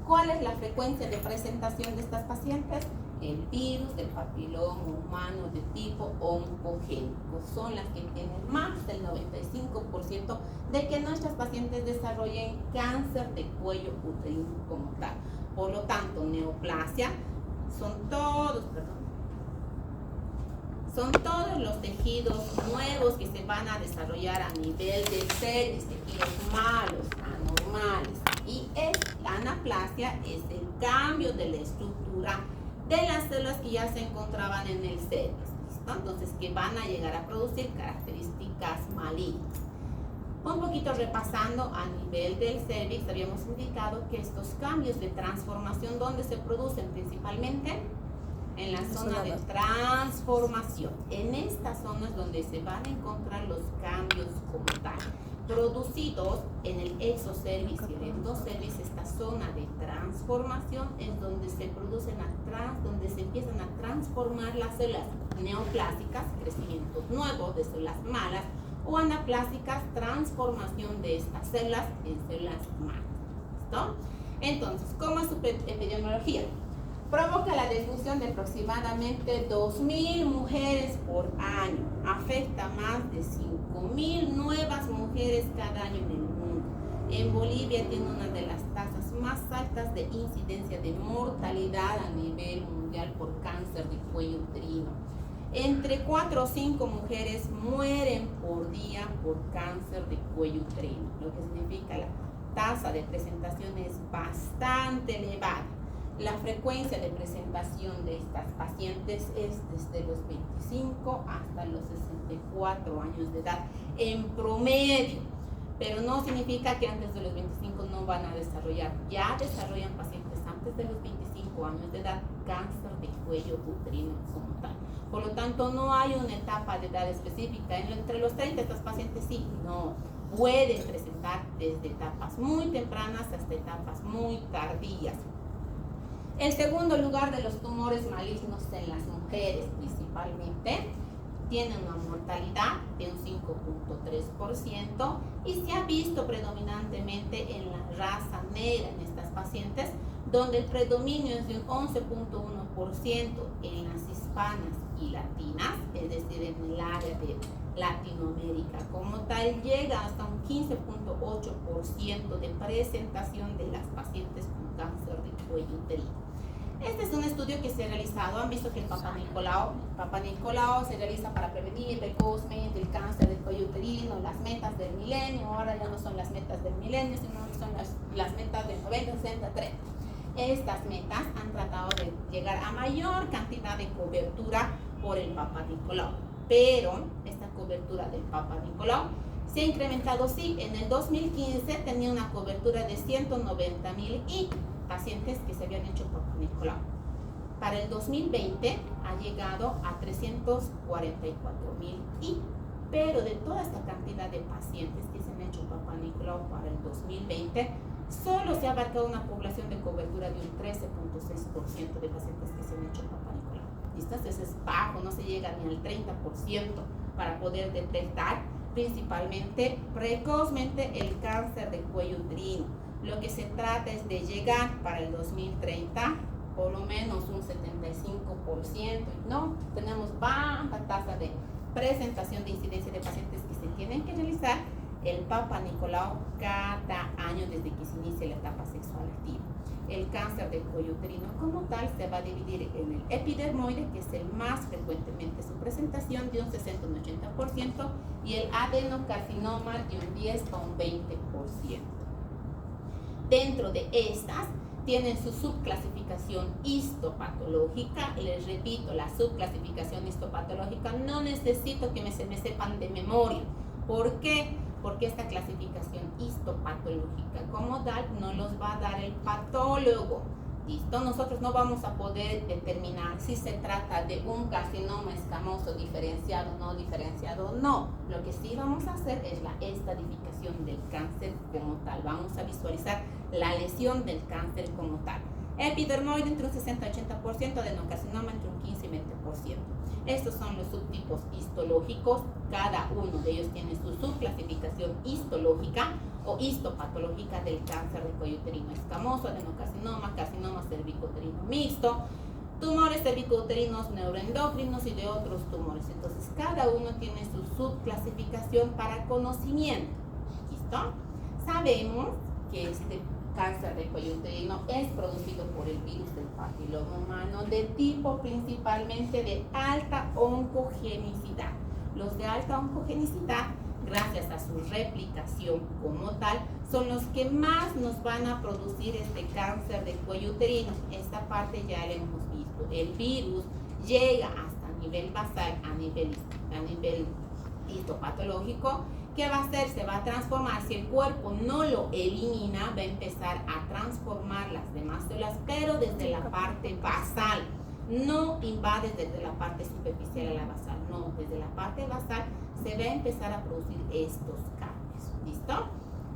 ¿Cuál es la frecuencia de presentación de estas pacientes? El virus del papiloma humano de tipo oncogénico son las que tienen más del 95% de que nuestras pacientes desarrollen cáncer de cuello uterino como tal. Por lo tanto, neoplasia son todos los tejidos nuevos que se van a desarrollar a nivel del cervix, tejidos malos, anormales. Y la anaplasia es el cambio de la estructura de las células que ya se encontraban en el cervix, ¿listo? Entonces, que van a llegar a producir características malignas. Un poquito repasando a nivel del cervix, habíamos indicado que estos cambios de transformación, ¿dónde se producen? Principalmente en la zona de transformación. En estas zonas donde se van a encontrar los cambios como tal, producidos en el exocervix y el endocervix. Esta zona de transformación es donde se producen donde se empiezan a transformar las células neoplásicas, crecimientos nuevos de células malas, o anaplásicas, transformación de estas células en células malas. ¿Listo? Entonces, ¿cómo es su epidemiología? Provoca la disfunción de aproximadamente 2.000 mujeres por año. Afecta a más de 5.000 nuevas mujeres cada año en el mundo. En Bolivia tiene una de las tasas más altas de incidencia de mortalidad a nivel mundial por cáncer de cuello uterino. Entre 4 o 5 mujeres mueren por día por cáncer de cuello uterino, lo que significa la tasa de presentación es bastante elevada. La frecuencia de presentación de estas pacientes es desde los 25 hasta los 64 años de edad en promedio, pero no significa que antes de los 25 no van a desarrollar. Ya desarrollan pacientes antes de los 25 años de edad cáncer de cuello uterino como tal. Por lo tanto, no hay una etapa de edad específica. Entre los 30 estas pacientes sí, no. Pueden presentar desde etapas muy tempranas hasta etapas muy tardías. En segundo lugar de los tumores malignos en las mujeres principalmente, tienen una mortalidad de un 5.3% y se ha visto predominantemente en la raza negra en estas pacientes, donde el predominio es de un 11.1% en las hispanas y latinas, es decir, en el área de Latinoamérica como tal, llega hasta un 15.8% de presentación de las pacientes con cáncer de cuello uterino. Este es un estudio que se ha realizado. Han visto que el Papa Nicolau se realiza para prevenir precozmente el cáncer del cuello uterino, las metas del milenio. Ahora ya no son las metas del milenio, sino son las metas del 90, 60, 30. Estas metas han tratado de llegar a mayor cantidad de cobertura por el Papa Nicolau, pero esta cobertura del Papa Nicolau se ha incrementado. Sí, en el 2015 tenía una cobertura de 190.000 y pacientes que se habían hecho Papa Nicolau. Para el 2020 ha llegado a 344.000 y, pero de toda esta cantidad de pacientes que se han hecho Papa Nicolau para el 2020, solo se ha abarcado una población de cobertura de un 13.6% de pacientes que se han hecho Papa Nicolau. Entonces es bajo, no se llega ni al 30% para poder detectar principalmente precozmente el cáncer de cuello uterino. Lo que se trata es de llegar para el 2030 por lo menos un 75%. No, tenemos baja tasa de presentación de incidencia de pacientes que se tienen que realizar el Papa Nicolau cada año desde que se inicia la etapa sexual activa. El cáncer del cuello uterino como tal se va a dividir en el epidermoide, que es el más frecuentemente su presentación, de un 60 a un 80%, y el adenocarcinoma de un 10 a un 20%. Dentro de estas tienen su subclasificación histopatológica. Les repito, la subclasificación histopatológica no necesito que se me sepan de memoria. ¿Por qué? Porque esta clasificación histopatológica como tal no los va a dar el patólogo. ¿Listo? Nosotros no vamos a poder determinar si se trata de un carcinoma escamoso diferenciado, no diferenciado, no. Lo que sí vamos a hacer es la estadificación del cáncer como tal. Vamos a visualizar la lesión del cáncer como tal. Epidermoide entre un 60 y 80%, adenocarcinoma entre un 15 y 20%. Estos son los subtipos histológicos, cada uno de ellos tiene su subclasificación histológica o histopatológica del cáncer de cuello uterino escamoso, adenocarcinoma, carcinoma cervicouterino mixto, tumores cervicouterinos neuroendocrinos y de otros tumores. Entonces, cada uno tiene su subclasificación para conocimiento. ¿Listo? Sabemos que este cáncer de cuello uterino es producido por el virus del papiloma humano de tipo principalmente de alta oncogenicidad. Los de alta oncogenicidad, gracias a su replicación como tal, son los que más nos van a producir este cáncer de cuello uterino. Esta parte ya la hemos visto. El virus llega hasta nivel basal, a nivel histopatológico. ¿Qué va a hacer? Se va a transformar. Si el cuerpo no lo elimina, va a empezar a transformar las demás células, pero desde la parte basal. No invade desde la parte superficial a la basal, no, desde la parte basal se va a empezar a producir estos cambios. ¿Listo?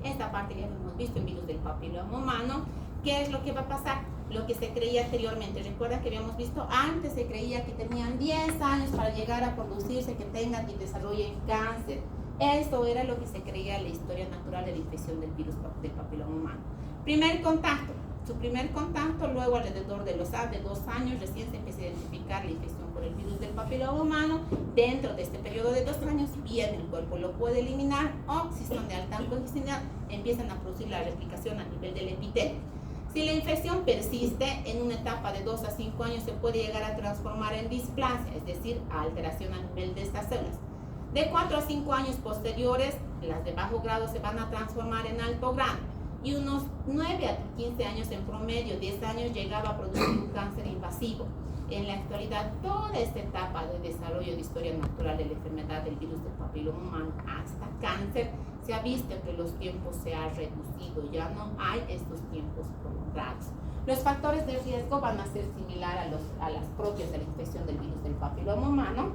Esta parte ya lo hemos visto en virus del papiloma humano. ¿Qué es lo que va a pasar? Lo que se creía anteriormente. Recuerda que habíamos visto antes, se creía que tenían 10 años para llegar a producirse, que tengan y desarrollen cáncer. Esto era lo que se creía en la historia natural de la infección del virus del papiloma humano. Primer contacto. Su primer contacto, luego alrededor de 2 años, recién se empieza a identificar la infección por el virus del papiloma humano. Dentro de este periodo de 2 años, bien el cuerpo lo puede eliminar, o si son de alta oncogenicidad, empiezan a producir la replicación a nivel del epitelio. Si la infección persiste, en una etapa de 2 a 5 años se puede llegar a transformar en displasia, es decir, a alteración a nivel de estas células. De 4 a 5 años posteriores, las de bajo grado se van a transformar en alto grado. Y unos 9 a 15 años en promedio, 10 años, llegaba a producir un cáncer invasivo. En la actualidad, toda esta etapa de desarrollo de historia natural de la enfermedad del virus del papiloma humano hasta cáncer, se ha visto que los tiempos se han reducido, ya no hay estos tiempos prolongados. Los factores de riesgo van a ser similares a las propias de la infección del virus del papiloma humano,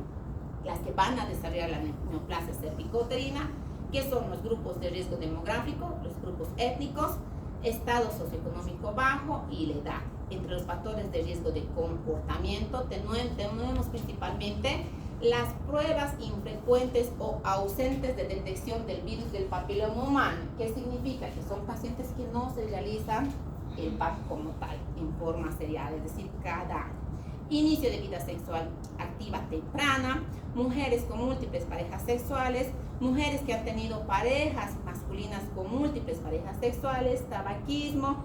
las que van a desarrollar la neoplasia cervicouterina, que son los grupos de riesgo demográfico, los grupos étnicos, estado socioeconómico bajo y la edad. Entre los factores de riesgo de comportamiento tenemos principalmente las pruebas infrecuentes o ausentes de detección del virus del papiloma humano. ¿Qué significa? Que son pacientes que no se realizan el PAP como tal, en forma serial, es decir, cada año. Inicio de vida sexual activa temprana, mujeres con múltiples parejas sexuales, mujeres que han tenido parejas masculinas con múltiples parejas sexuales, tabaquismo,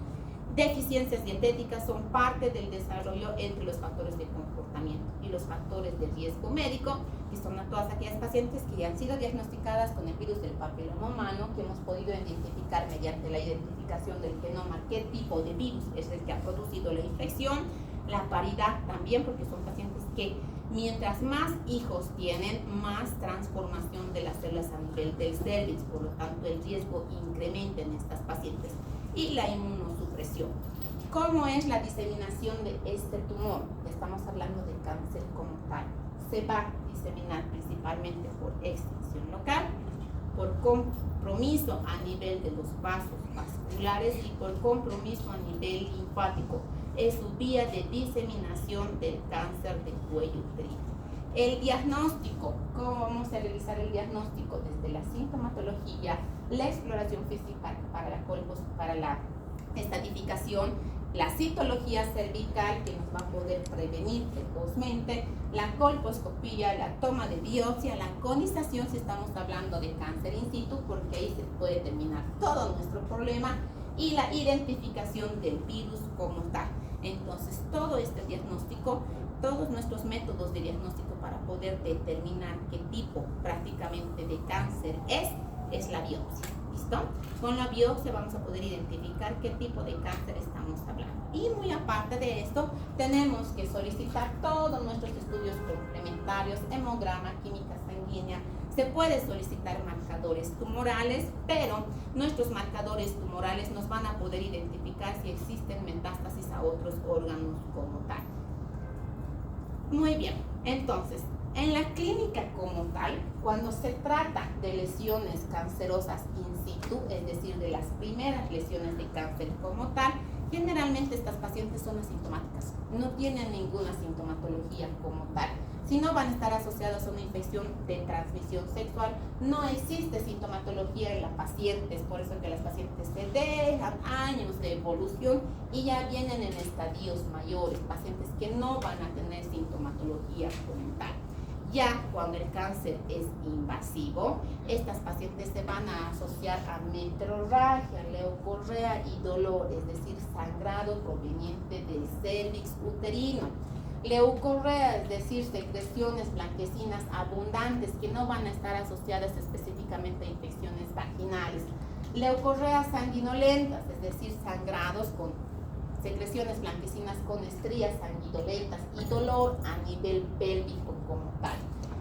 deficiencias dietéticas son parte del desarrollo entre los factores de comportamiento y los factores de riesgo médico, que son a todas aquellas pacientes que ya han sido diagnosticadas con el virus del papiloma humano, que hemos podido identificar mediante la identificación del genoma qué tipo de virus es el que ha producido la infección, la paridad también, porque son pacientes que mientras más hijos tienen, más transformación de las células a nivel del cervix, por lo tanto el riesgo incrementa en estas pacientes. Y la inmunosupresión. ¿Cómo es la diseminación de este tumor? Estamos hablando de cáncer como tal. Se va a diseminar principalmente por extinción local, por compromiso a nivel de los vasos vasculares y por compromiso a nivel linfático. Es su vía de diseminación del cáncer de cuello uterino. El diagnóstico, ¿cómo vamos a realizar el diagnóstico? Desde la sintomatología, la exploración física para la estadificación, la citología cervical que nos va a poder prevenir precozmente, la colposcopía, la toma de biopsia, la conización si estamos hablando de cáncer in situ, porque ahí se puede terminar todo nuestro problema, y la identificación del virus como tal. Entonces, todo este diagnóstico, todos nuestros métodos de diagnóstico para poder determinar qué tipo prácticamente de cáncer es la biopsia. ¿Listo? Con la biopsia vamos a poder identificar qué tipo de cáncer estamos hablando. Y muy aparte de esto, tenemos que solicitar todos nuestros estudios complementarios, hemograma, química sanguínea, Se puede solicitar marcadores tumorales, pero nuestros marcadores tumorales nos van a poder identificar si existen metástasis a otros órganos como tal. Muy bien, entonces, en la clínica como tal, cuando se trata de lesiones cancerosas in situ, es decir, de las primeras lesiones de cáncer como tal, generalmente estas pacientes son asintomáticas, no tienen ninguna sintomatología como tal. Si no, van a estar asociadas a una infección de transmisión sexual. No existe sintomatología en las pacientes, por eso que las pacientes se dejan años de evolución y ya vienen en estadios mayores, pacientes que no van a tener sintomatología como tal. Ya cuando el cáncer es invasivo, estas pacientes se van a asociar a metrorragia, leucorrea y dolor, es decir, sangrado proveniente del cérvix uterino. Leucorrea, es decir, secreciones blanquecinas abundantes que no van a estar asociadas específicamente a infecciones vaginales. Leucorreas sanguinolentas, es decir, sangrados con secreciones blanquecinas con estrías sanguinolentas y dolor a nivel pélvico como tal.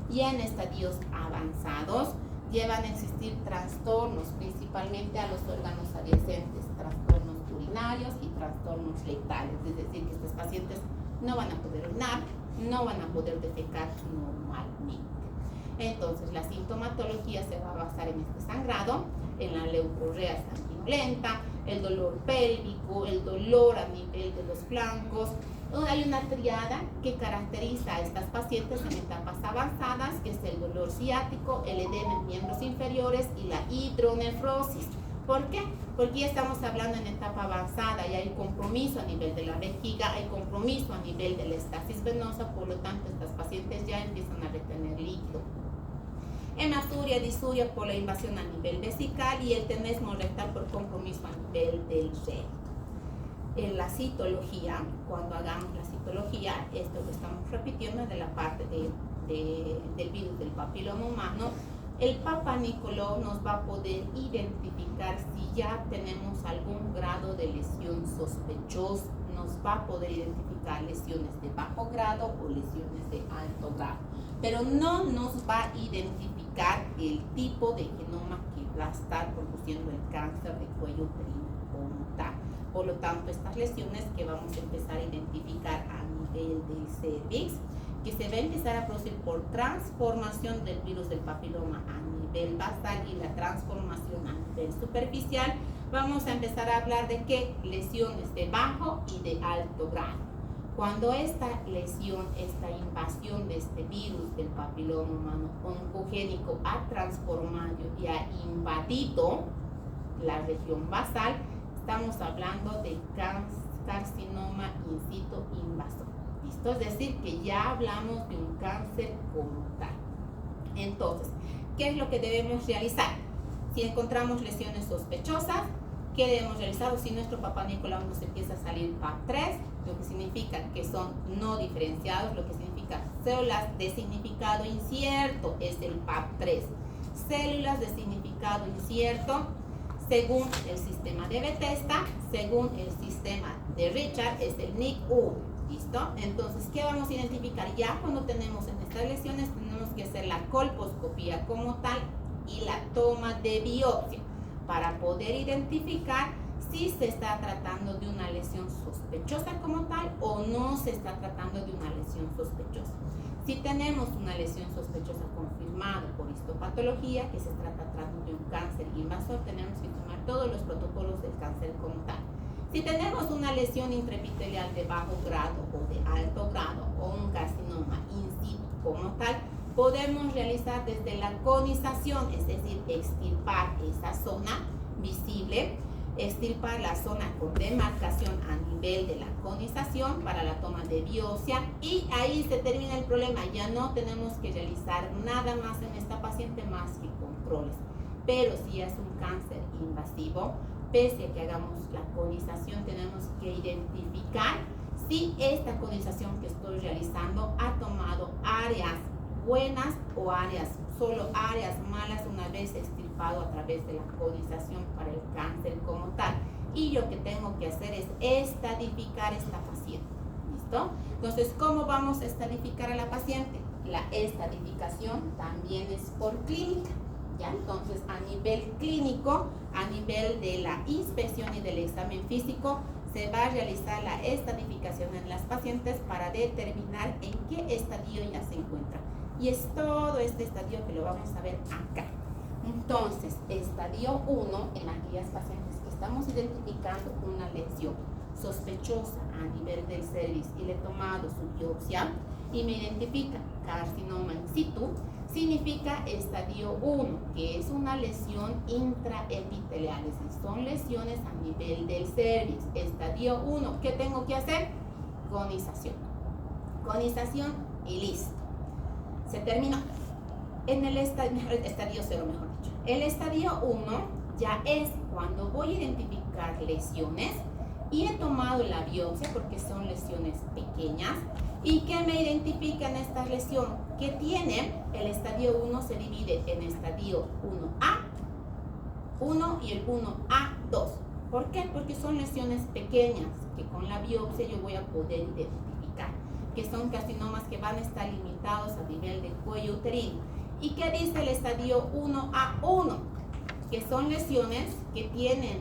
Y en estadios avanzados llevan a existir trastornos, principalmente a los órganos adyacentes, trastornos urinarios y trastornos rectales, es decir, que estas pacientes no van a poder orinar, no van a poder defecar normalmente. Entonces, la sintomatología se va a basar en este sangrado, en la leucorrea sanguinolenta, el dolor pélvico, el dolor a nivel de los flancos. Hay una triada que caracteriza a estas pacientes en etapas avanzadas, que es el dolor ciático, el edema en miembros inferiores y la hidronefrosis. ¿Por qué? Porque ya estamos hablando en etapa avanzada y hay compromiso a nivel de la vejiga, hay compromiso a nivel de la estasis venosa, por lo tanto estas pacientes ya empiezan a retener líquido. Hematuria, disuria por la invasión a nivel vesical y el tenesmo rectal por compromiso a nivel del recto. En la citología, cuando hagamos la citología, esto lo estamos repitiendo de la parte del virus del papiloma humano, el Papa Nicolau nos va a poder identificar si ya tenemos algún grado de lesión sospechosa, nos va a poder identificar lesiones de bajo grado o lesiones de alto grado, pero no nos va a identificar el tipo de genoma que va a estar produciendo el cáncer de cuello uterino como tal. Por lo tanto, estas lesiones que vamos a empezar a identificar a nivel del cervix, que se va a empezar a producir por transformación del virus del papiloma a nivel basal y la transformación a nivel superficial, vamos a empezar a hablar de qué lesiones de bajo y de alto grado. Cuando esta lesión, esta invasión de este virus del papiloma humano oncogénico ha transformado y ha invadido la región basal, estamos hablando de carcinoma in situ invasor. ¿Listo? Es decir, que ya hablamos de un cáncer como tal. Entonces, ¿qué es lo que debemos realizar? Si encontramos lesiones sospechosas, ¿qué debemos realizar? O si nuestro Papa Nicolau nos empieza a salir PAP3, lo que significa que son no diferenciados, lo que significa células de significado incierto es el PAP3. Células de significado incierto, según el sistema de Bethesda, según el sistema de Richard, es el NIC1. ¿Listo? Entonces, ¿qué vamos a identificar? Ya cuando tenemos en estas lesiones, tenemos que hacer la colposcopía como tal y la toma de biopsia para poder identificar si se está tratando de una lesión sospechosa como tal o no se está tratando de una lesión sospechosa. Si tenemos una lesión sospechosa confirmada por histopatología, que se está tratando de un cáncer invasor, tenemos que tomar todos los protocolos del cáncer como tal. Si tenemos una lesión intraepitelial de bajo grado o de alto grado o un carcinoma in situ como tal, podemos realizar desde la conización, es decir, extirpar esa zona visible, extirpar la zona con demarcación a nivel de la conización para la toma de biopsia y ahí se termina el problema. Ya no tenemos que realizar nada más en esta paciente más que controles. Pero si es un cáncer invasivo, pese a que hagamos la conización, tenemos que identificar si esta conización que estoy realizando ha tomado áreas buenas o solo áreas malas una vez extirpado a través de la conización para el cáncer como tal. Y lo que tengo que hacer es estadificar esta paciente. ¿Listo? Entonces, ¿cómo vamos a estadificar a la paciente? la estadificación también es por clínica, ¿ya? Entonces, a nivel clínico, a nivel de la inspección y del examen físico, se va a realizar la estadificación en las pacientes para determinar en qué estadio ya se encuentra. Y es todo este estadio que lo vamos a ver acá. Entonces, estadio 1, en aquellas pacientes que estamos identificando una lesión sospechosa a nivel del cervix y le he tomado su biopsia y me identifica carcinoma in situ, significa estadio 1, que es una lesión intraepitelial, es decir, son lesiones a nivel del cervix. Estadio 1, ¿qué tengo que hacer? Conización. Conización y listo. Se terminó. En el estadio 0, mejor dicho. El estadio 1 ya es cuando voy a identificar lesiones y he tomado la biopsia porque son lesiones pequeñas. ¿Y qué me identifican esta lesión? Que tiene, el estadio 1 se divide en estadio 1A1 y el 1A2. ¿Por qué? Porque son lesiones pequeñas que con la biopsia yo voy a poder identificar, que son carcinomas que van a estar limitados a nivel del cuello uterino. ¿Y qué dice el estadio 1A1? Que son lesiones que tienen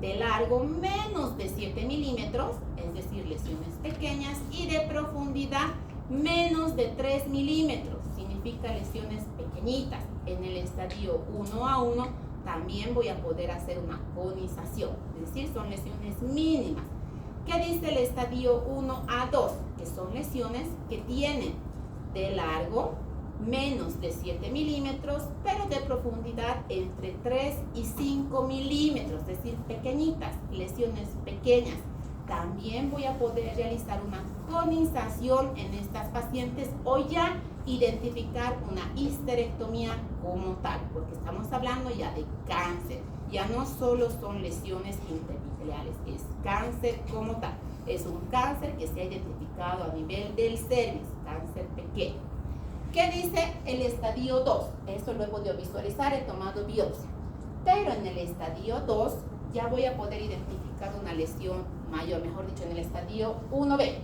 de largo menos de 7 milímetros, es decir, lesiones pequeñas, y de profundidad menos de 3 milímetros, significa lesiones pequeñitas. En el estadio 1A1 también voy a poder hacer una conización, es decir, son lesiones mínimas. ¿Qué dice el estadio 1A2? Que son lesiones que tienen de largo menos de 7 milímetros, pero de profundidad entre 3 y 5 milímetros, es decir, pequeñitas, lesiones pequeñas. También voy a poder realizar una conización en estas pacientes o ya identificar una histerectomía como tal, porque estamos hablando ya de cáncer, ya no solo son lesiones intraepiteliales, es cáncer como tal, es un cáncer que se ha identificado a nivel del cervix, cáncer pequeño. ¿Qué dice el estadio 2? Eso lo he podido visualizar, he tomado biopsia. Pero en el estadio 2 ya voy a poder identificar una lesión mayor, mejor dicho, en el estadio 1B.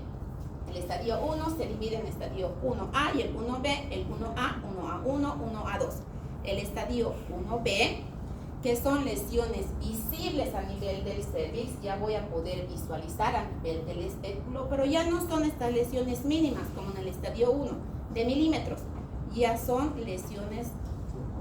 El estadio 1 se divide en estadio 1A y el 1B, el 1A, 1A1, 1A2. El estadio 1B, que son lesiones visibles a nivel del cervix, ya voy a poder visualizar a nivel del espéculo, pero ya no son estas lesiones mínimas como en el estadio 1. De milímetros, ya son lesiones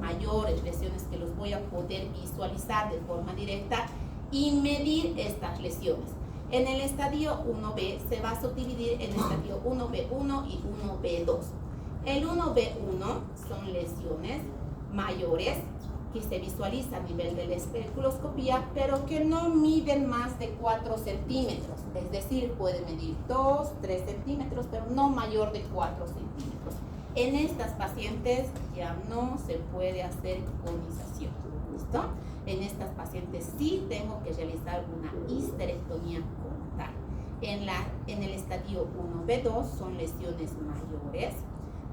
mayores, lesiones que los voy a poder visualizar de forma directa y medir estas lesiones. En el estadio 1B se va a subdividir en el estadio 1B1 y 1B2. El 1B1 son lesiones mayores que se visualizan a nivel de la especuloscopía, pero que no miden más de 4 centímetros, es decir, puede medir 2, 3 centímetros, pero no mayor de 4 centímetros. En estas pacientes ya no se puede hacer conización, ¿listo? En estas pacientes sí tengo que realizar una histerectomía como tal. En el estadio 1B2 son lesiones mayores,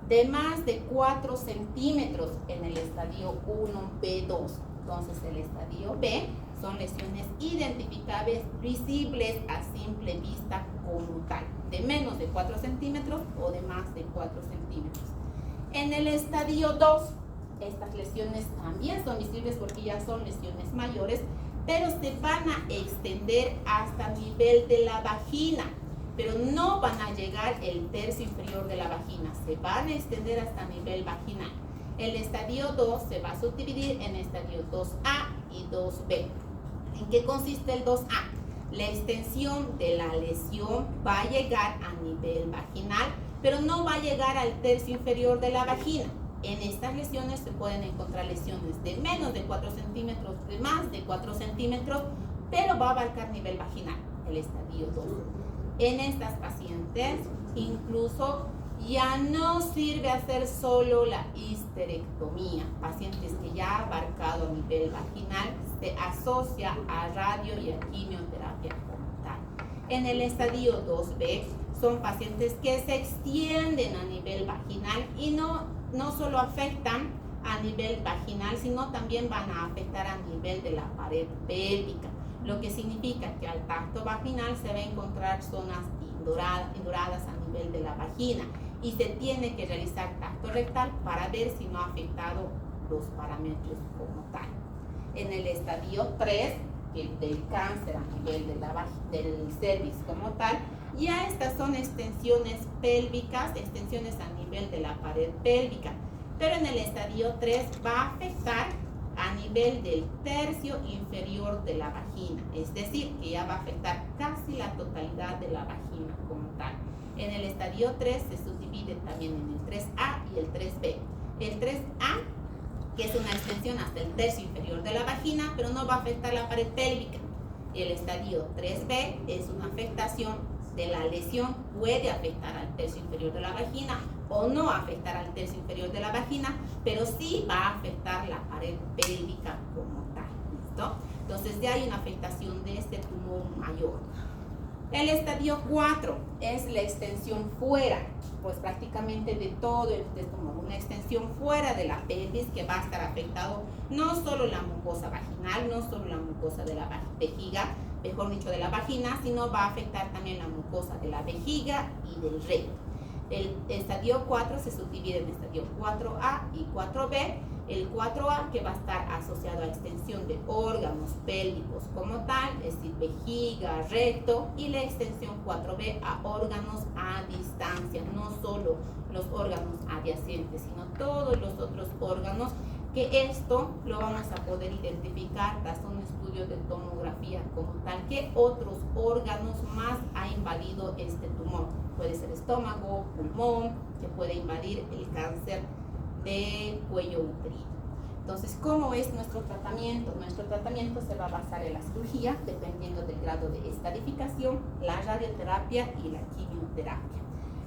de más de 4 centímetros en el estadio 1B2. Entonces el estadio B son lesiones identificables, visibles a simple vista como tal, de menos de 4 centímetros o de más de 4 centímetros. En el estadio 2, estas lesiones también son visibles porque ya son lesiones mayores, pero se van a extender hasta el nivel de la vagina, pero no van a llegar el tercio inferior de la vagina, se van a extender hasta nivel vaginal. El estadio 2 se va a subdividir en estadio 2A y 2B. ¿En qué consiste el 2A? La extensión de la lesión va a llegar a nivel vaginal, pero no va a llegar al tercio inferior de la vagina. En estas lesiones se pueden encontrar lesiones de menos de 4 centímetros, de más de 4 centímetros, pero va a abarcar nivel vaginal, el estadio 2. En estas pacientes, incluso ya no sirve hacer solo la histerectomía. Pacientes que ya ha abarcado a nivel vaginal se asocia a radio y a quimioterapia como tal. En el estadio 2B son pacientes que se extienden a nivel vaginal y no solo afectan a nivel vaginal, sino también van a afectar a nivel de la pared pélvica, lo que significa que al tacto vaginal se va a encontrar zonas indoradas a nivel de la vagina y se tiene que realizar tacto rectal para ver si no ha afectado los parámetros como tal. En el estadio 3, del cáncer a nivel del cervix como tal, ya estas son extensiones pélvicas, extensiones a nivel de la pared pélvica, pero en el estadio 3 va a afectar a nivel del tercio inferior de la vagina, es decir, que ya va a afectar casi la totalidad de la vagina como tal. En el estadio 3 se subdivide también en el 3A y el 3B. El 3A, que es una extensión hasta el tercio inferior de la vagina, pero no va a afectar la pared pélvica. El estadio 3B es una afectación de la lesión, puede afectar al tercio inferior de la vagina o no afectar al tercio inferior de la vagina, pero sí va a afectar la pared pélvica como tal, ¿listo? Entonces ya hay una afectación de este tumor mayor. El estadio 4 es la extensión fuera, pues prácticamente de todo el tumor, una extensión fuera de la pelvis que va a estar afectado no solo la mucosa vaginal, no solo la mucosa de la vejiga, mejor dicho de la vagina, sino va a afectar también la mucosa de la vejiga y del recto. El estadio 4 se subdivide en estadio 4A y 4B. El 4A que va a estar asociado a extensión de órganos pélvicos como tal, es decir, vejiga, recto, y la extensión 4B a órganos a distancia, no solo los órganos adyacentes, sino todos los otros órganos, que esto lo vamos a poder identificar tras un estudio de tomografía como tal, que otros órganos más ha invadido este tumor. Puede ser estómago, pulmón, que puede invadir el cáncer de cuello uterino. Entonces, ¿cómo es nuestro tratamiento? Nuestro tratamiento se va a basar en la cirugía, dependiendo del grado de estadificación, la radioterapia y la quimioterapia.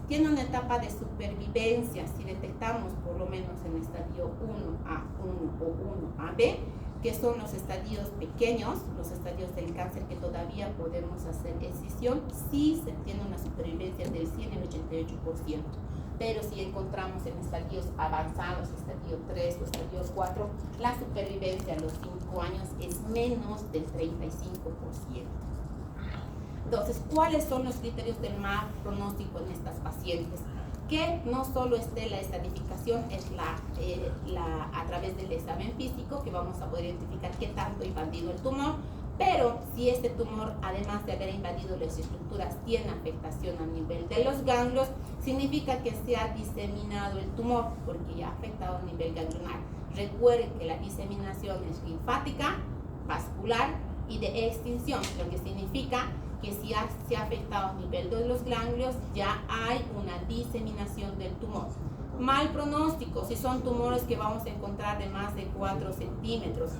Tiene una etapa de supervivencia si detectamos por lo menos en estadio 1A1 o 1AB, que son los estadios pequeños, los estadios del cáncer que todavía podemos hacer excisión, sí se tiene una supervivencia del 100 al 88%. Pero si encontramos en estadios avanzados, estadio 3 o estadio 4, la supervivencia a los 5 años es menos del 35%. Entonces, ¿cuáles son los criterios del mal pronóstico en estas pacientes? Que no solo esté la estadificación, es a través del examen físico que vamos a poder identificar qué tanto ha invadido el tumor, pero si este tumor, además de haber invadido las estructuras, tiene afectación a nivel de los ganglios, significa que se ha diseminado el tumor, porque ya ha afectado a nivel ganglionar. Recuerden que la diseminación es linfática, vascular y de extinción, lo que significa que si se ha afectado a nivel de los ganglios, ya hay una diseminación del tumor. Mal pronóstico, si son tumores que vamos a encontrar de más de 4 centímetros.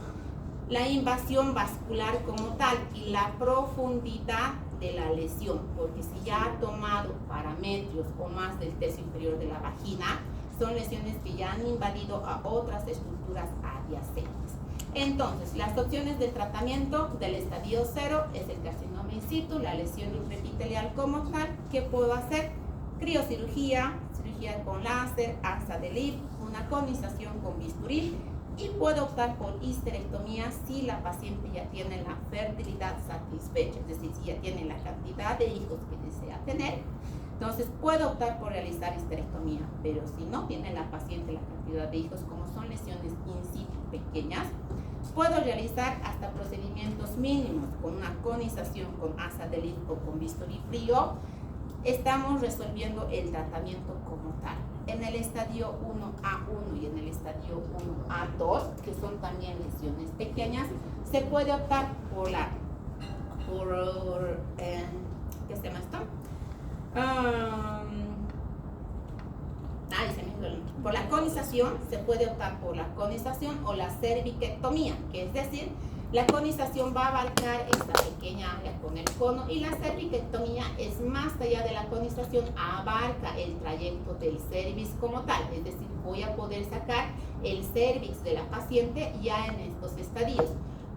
La invasión vascular como tal y la profundidad de la lesión, porque si ya ha tomado parámetros o más del tercio inferior de la vagina, son lesiones que ya han invadido a otras estructuras adyacentes. Entonces, las opciones de tratamiento del estadio 0 es el carcinoma in situ, la lesión intraepitelial como tal. ¿Qué puedo hacer? Criocirugía, cirugía con láser, asa de Lipp, una conización con bisturí, y puedo optar por histerectomía si la paciente ya tiene la fertilidad satisfecha, es decir, si ya tiene la cantidad de hijos que desea tener. Entonces puedo optar por realizar histerectomía, pero si no tiene la paciente la cantidad de hijos, como son lesiones in situ pequeñas, puedo realizar hasta procedimientos mínimos con una conización con asa de Lipp o con bisturí frío. Estamos resolviendo el tratamiento como tal. En el estadio 1A1 y en el estadio 1A2, que son también lesiones pequeñas, se puede optar por ¿qué se llama esto? Por la conización, se puede optar por la conización o la cervicectomía, que es decir, la conización va a abarcar esta pequeña área con el cono, y la cervicectomía es más allá de la conización, abarca el trayecto del cervix como tal, es decir, voy a poder sacar el cervix de la paciente ya en estos estadios,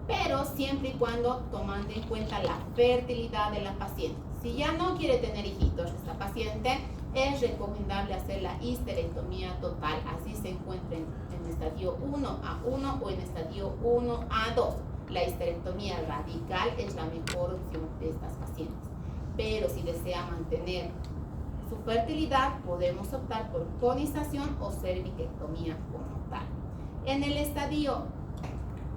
pero siempre y cuando tomando en cuenta la fertilidad de la paciente. Si ya no quiere tener hijitos esta paciente, es recomendable hacer la histerectomía total, así se encuentra en estadio 1A1 o en estadio 1A2. La histerectomía radical es la mejor opción de estas pacientes, pero si desea mantener su fertilidad, podemos optar por conización o cervicectomía como tal. En el estadio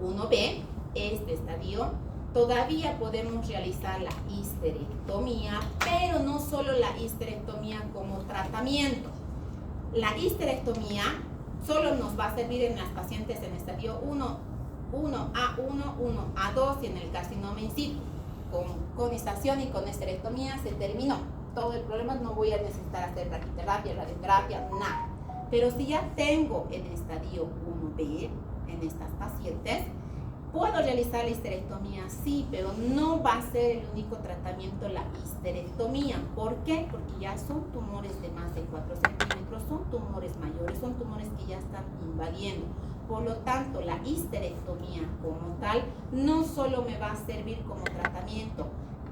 1B, este estadio, todavía podemos realizar la histerectomía, pero no solo la histerectomía como tratamiento. La histerectomía solo nos va a servir en las pacientes en estadio 1A1, 1A2 y en el carcinoma in situ. Con conización y con histerectomía se terminó. Todo el problema, no voy a necesitar hacer braquiterapia, radioterapia, nada. Pero si ya tengo en estadio 1B, en estas pacientes, ¿puedo realizar la histerectomía? Sí, pero no va a ser el único tratamiento la histerectomía. ¿Por qué? Porque ya son tumores de más de 4 centímetros, son tumores mayores, son tumores que ya están invadiendo. Por lo tanto, la histerectomía como tal no solo me va a servir como tratamiento,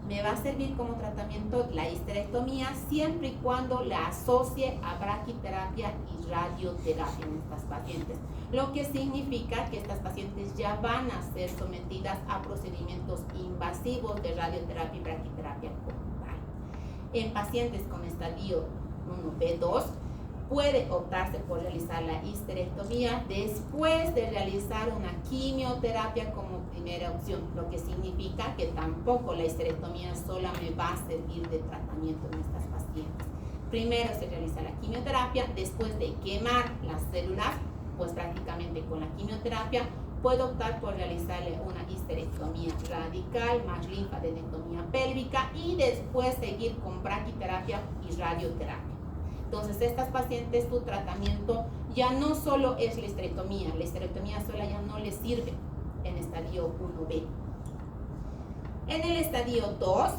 me va a servir como tratamiento la histerectomía siempre y cuando la asocie a braquiterapia y radioterapia en estas pacientes. Lo que significa que estas pacientes ya van a ser sometidas a procedimientos invasivos de radioterapia y braquiterapia como tal. En pacientes con estadio 1B2 puede optarse por realizar la histerectomía después de realizar una quimioterapia como primera opción, lo que significa que tampoco la histerectomía sola me va a servir de tratamiento en estas pacientes. Primero se realiza la quimioterapia, después de quemar las células, pues prácticamente con la quimioterapia puedo optar por realizarle una histerectomía radical más linfadenectomía pélvica y después seguir con braquiterapia y radioterapia. Entonces, estas pacientes, su tratamiento ya no solo es la histerectomía sola ya no les sirve en estadio 1B. En el estadio 2,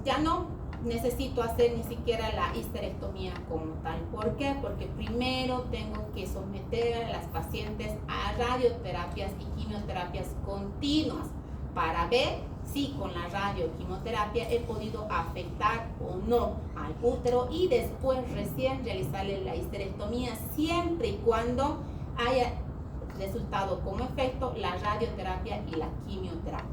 ya no necesito hacer ni siquiera la histerectomía como tal. ¿Por qué? Porque primero tengo que someter a las pacientes a radioterapias y quimioterapias continuas para ver si con la radioquimioterapia he podido afectar o no al útero y después recién realizarle la histerectomía siempre y cuando haya resultado como efecto la radioterapia y la quimioterapia.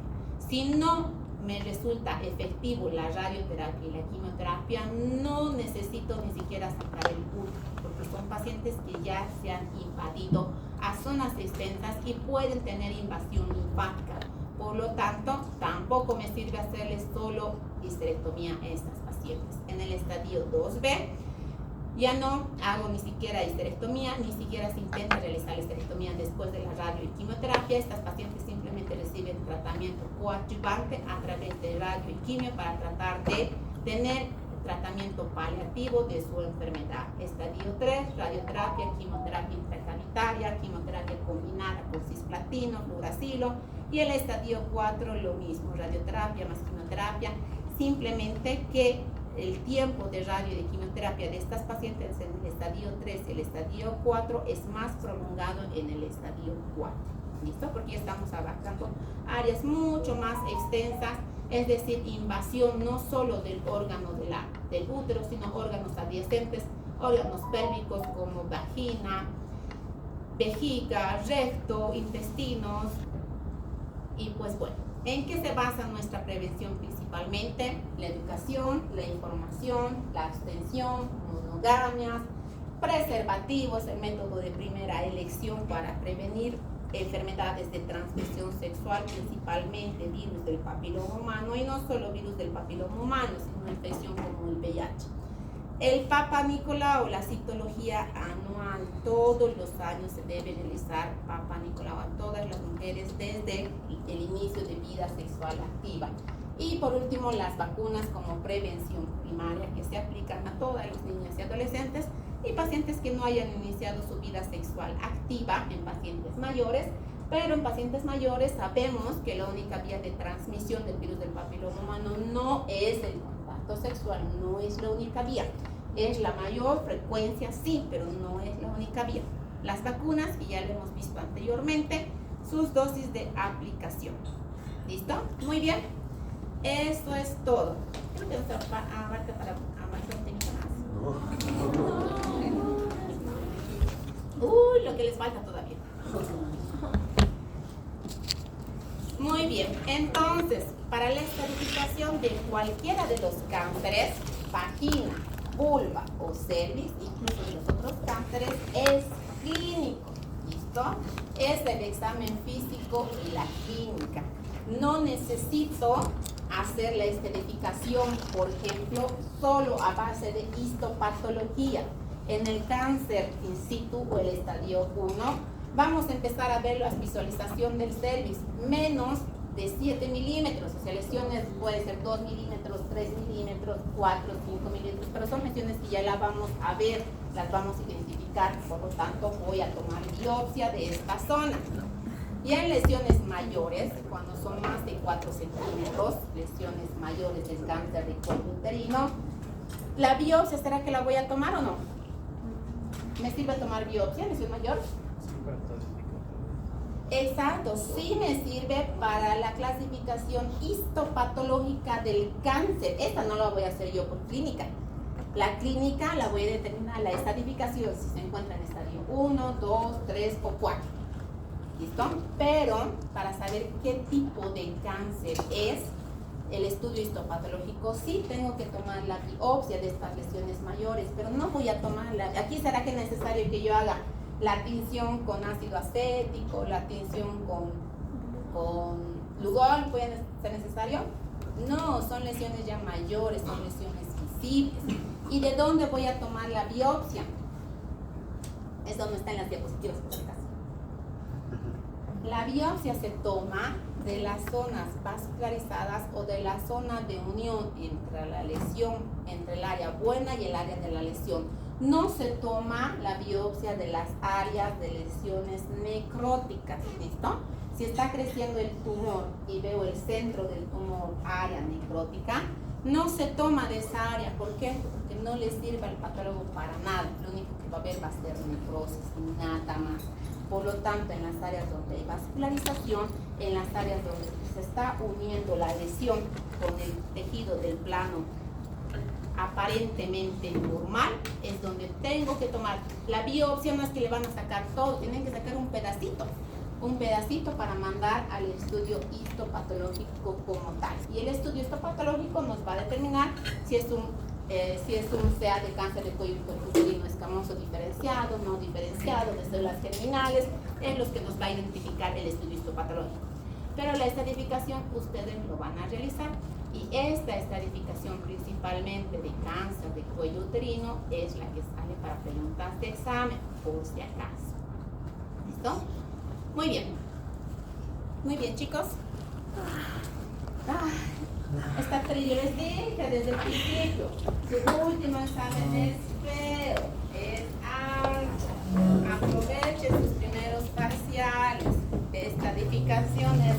Si no me resulta efectivo la radioterapia y la quimioterapia, no necesito ni siquiera sacar el útero, porque son pacientes que ya se han invadido a zonas extensas y pueden tener invasión linfática. Por lo tanto, tampoco me sirve hacerles solo histerectomía a estas pacientes. En el estadio 2B, ya no hago ni siquiera histerectomía, ni siquiera se intenta realizar la histerectomía después de la radio y quimioterapia. Estas pacientes simplemente reciben tratamiento coadyuvante a través de radio y quimio para tratar de tener tratamiento paliativo de su enfermedad. Estadio 3, radioterapia, quimioterapia intracavitaria, quimioterapia combinada con cisplatino, fluoracilo. Y el estadio 4 lo mismo, radioterapia más quimioterapia, simplemente que el tiempo de radio y de quimioterapia de estas pacientes en el estadio 3 y el estadio 4 es más prolongado en el estadio 4. ¿Listo? Porque estamos abarcando áreas mucho más extensas, es decir, invasión no solo del órgano del útero, sino órganos adyacentes, órganos pélvicos como vagina, vejiga, recto, intestinos. Y pues bueno, ¿en qué se basa nuestra prevención principalmente? La educación, la información, la abstención, monogamias, preservativos, el método de primera elección para prevenir enfermedades de transmisión sexual, principalmente virus del papiloma humano, y no solo virus del papiloma humano, sino infección como el VIH. El Papa Nicolau, la citología anual, todos los años se debe realizar Papa Nicolau a todas las mujeres desde el inicio de vida sexual activa. Y por último, las vacunas como prevención primaria que se aplican a todas las niñas y adolescentes y pacientes que no hayan iniciado su vida sexual activa en pacientes mayores, pero en pacientes mayores sabemos que la única vía de transmisión del virus del papiloma humano no es el contacto sexual, no es la única vía. Es la mayor frecuencia, sí, pero no es la única vía. Las vacunas, que ya lo hemos visto anteriormente, sus dosis de aplicación. ¿Listo? Muy bien. Eso es todo. Creo que nos abarca para avanzar un poquito más. Uy, lo que les falta todavía. Muy bien. Entonces, para la estadificación de cualquiera de los cánceres, vagina, vulva o cervix, incluso de los otros cánceres, es clínico. ¿Listo? Es el examen físico y la clínica. No necesito hacer la esterificación, por ejemplo, solo a base de histopatología. En el cáncer in situ o el estadio 1, vamos a empezar a ver la visualización del cervix menos de 7 milímetros, o sea, lesiones pueden ser 2 milímetros, 3 milímetros, 4, 5 milímetros, pero son lesiones que ya las vamos a ver, las vamos a identificar, por lo tanto voy a tomar biopsia de esta zona. Y en lesiones mayores, cuando son más de 4 centímetros, lesiones mayores del cáncer de cuello uterino, ¿la biopsia será que la voy a tomar o no? ¿Me sirve tomar biopsia en lesión mayor? Exacto, sí me sirve para la clasificación histopatológica del cáncer. Esta no la voy a hacer yo por clínica. La clínica la voy a determinar la estadificación si se encuentra en estadio 1, 2, 3 o 4. ¿Listo? Pero para saber qué tipo de cáncer es el estudio histopatológico, sí tengo que tomar la biopsia de estas lesiones mayores, pero no voy a tomarla. Aquí será que es necesario que yo haga la tinción con ácido acético, la tinción con Lugol, ¿puede ser necesario? No, son lesiones ya mayores, son lesiones visibles. ¿Y de dónde voy a tomar la biopsia? Es donde están las diapositivas, por si acaso. La biopsia se toma de las zonas vascularizadas o de la zona de unión entre la lesión, entre el área buena y el área de la lesión. No se toma la biopsia de las áreas de lesiones necróticas, ¿listo? Si está creciendo el tumor y veo el centro del tumor, área necrótica, no se toma de esa área. ¿Por qué? Porque no le sirve al patólogo para nada. Lo único que va a ver va a ser necrosis, nada más. Por lo tanto, en las áreas donde hay vascularización, en las áreas donde se está uniendo la lesión con el tejido del plano aparentemente normal, es donde tengo que tomar la biopsia. No es que le van a sacar todo, tienen que sacar un pedacito para mandar al estudio histopatológico como tal. Y el estudio histopatológico nos va a determinar si es un CA de cáncer de cuello uterino escamoso diferenciado, no diferenciado, de células germinales, en los que nos va a identificar el estudio histopatológico. Pero la estadificación ustedes lo van a realizar, y esta estadificación principalmente de cáncer de cuello uterino es la que sale para preguntas de examen, por si acaso. ¿Listo? Muy bien. Muy bien, chicos. Esta tarea yo les dije desde el principio, su último examen es feo, es ancho. Aproveche sus primeros parciales de estadificaciones